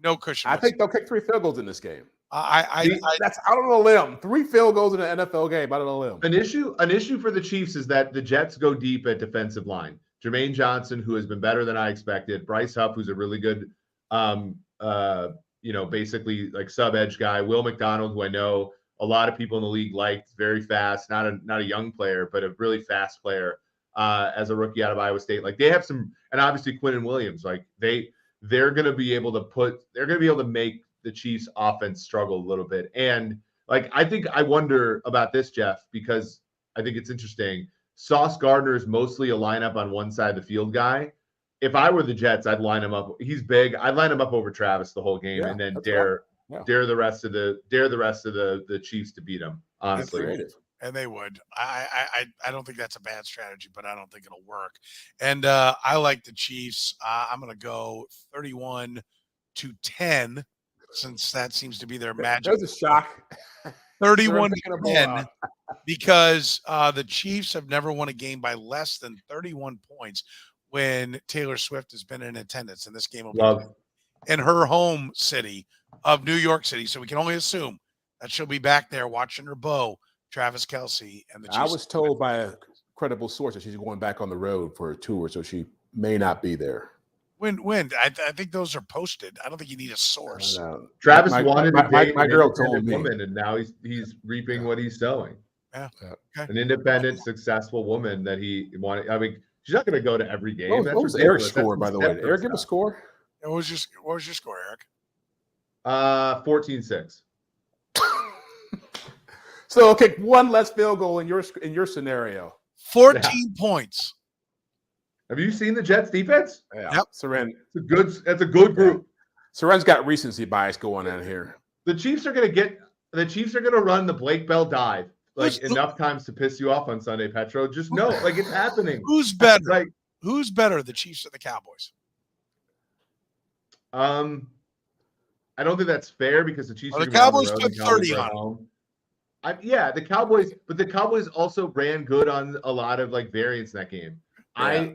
No cushion.
I think they'll kick 3 field goals in this game.
That's
out on a limb. 3 field goals in an NFL game out on a limb.
An issue for the Chiefs is that the Jets go deep at defensive line. Jermaine Johnson, who has been better than I expected. Bryce Huff, who's a really good, basically like sub edge guy. Will McDonald, who I know a lot of people in the league liked, very fast. Not a young player, but a really fast player as a rookie out of Iowa State. Like they have some, and obviously Quinnen Williams. Like they're going to be able to make the Chiefs offense struggle a little bit. And like, I wonder about this, Jeff, because I think it's interesting. Sauce Gardner is mostly a lineup on one side of the field guy, if I were the Jets, I'd line him up. He's big. I'd line him up over Travis the whole game, and then dare the rest of the Chiefs to beat him. Honestly,
and they would. I don't think that's a bad strategy, but I don't think it'll work. And I like the Chiefs. I'm going to go 31-10, since that seems to be their magic.
That was a shock.
31-10, because the Chiefs have never won a game by less than 31 points when Taylor Swift has been in attendance. And this game will be in her home city of New York City. So we can only assume that she'll be back there watching her beau, Travis Kelce, and the Chiefs.
I was told by a credible source that she's going back on the road for a tour, so she may not be there.
When? I think those are posted. I don't think you need a source.
Travis wanted to date
my girl told me,
woman, and now he's reaping what he's sowing.
Yeah.
Okay. An independent, successful woman that he wanted. I mean, she's not going to go to every game.
What was Eric's score, by the way? Did Eric give a score?
What was your score, Eric?
14-6.
So, okay, one less field goal in your scenario.
14 points.
Have you seen the Jets defense?
Yeah.
Yep.
Soren.
That's a good group.
Soren's got recency bias going on here.
The Chiefs are going to run the Blake Bell dive enough times to piss you off on Sunday, Petro. Just know, it's happening.
Who's better? Who's better, the Chiefs or the Cowboys?
I don't think that's fair because the Chiefs.
The Cowboys put 30 on
home. The Cowboys, but the Cowboys also ran good on a lot of variance in that game. Yeah.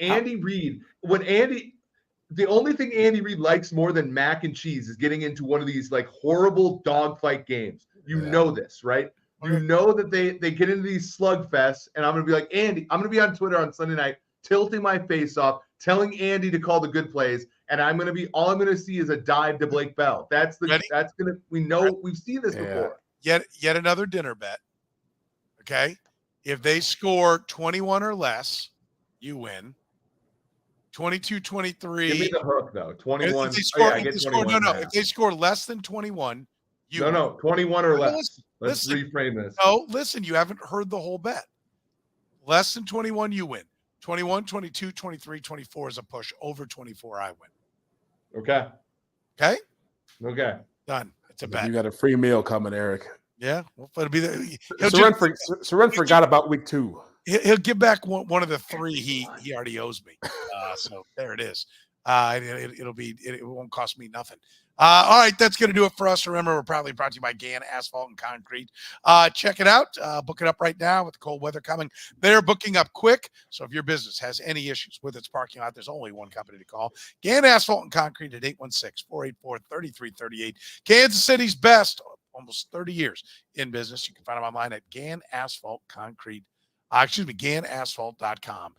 Andy Reid. The only thing Andy Reid likes more than mac and cheese is getting into one of these horrible dogfight games. You know this, right? You know that they get into these slugfests, and I'm gonna be like, Andy, I'm gonna be on Twitter on Sunday night, tilting my face off, telling Andy to call the good plays, and all I'm gonna see is a dive to Blake Bell. We've seen this before.
Yet another dinner bet. Okay. If they score 21 or less, you win. 22-23.
Give me the hook, though. 21.
If they score less than 21, you win.
21 or less. Let's reframe this.
No, listen, you haven't heard the whole bet. Less than 21, you win. 21, 22, 23, 24 is a push. Over 24, I win.
Okay.
Done. It's a bet.
You got a free meal coming, Eric.
Yeah. Well, it'll be
Soren forgot about week 2.
He'll give back one of the 3 he already owes me. So there it is. It won't cost me nothing. All right, that's going to do it for us. Remember, we're proudly brought to you by Gann Asphalt and Concrete. Check it out. Book it up right now with the cold weather coming. They're booking up quick. So if your business has any issues with its parking lot, there's only one company to call. Gann Asphalt and Concrete at 816-484-3338. Kansas City's best, almost 30 years in business. You can find them online at Gann Asphalt Concrete. GannAsphalt.com.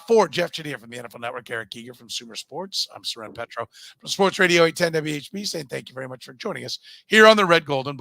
For Jeff Chadiha from the NFL Network, Eric Eager from Sumer Sports, I'm Soren Petro from Sports Radio 810 WHB saying thank you very much for joining us here on the Red Gold and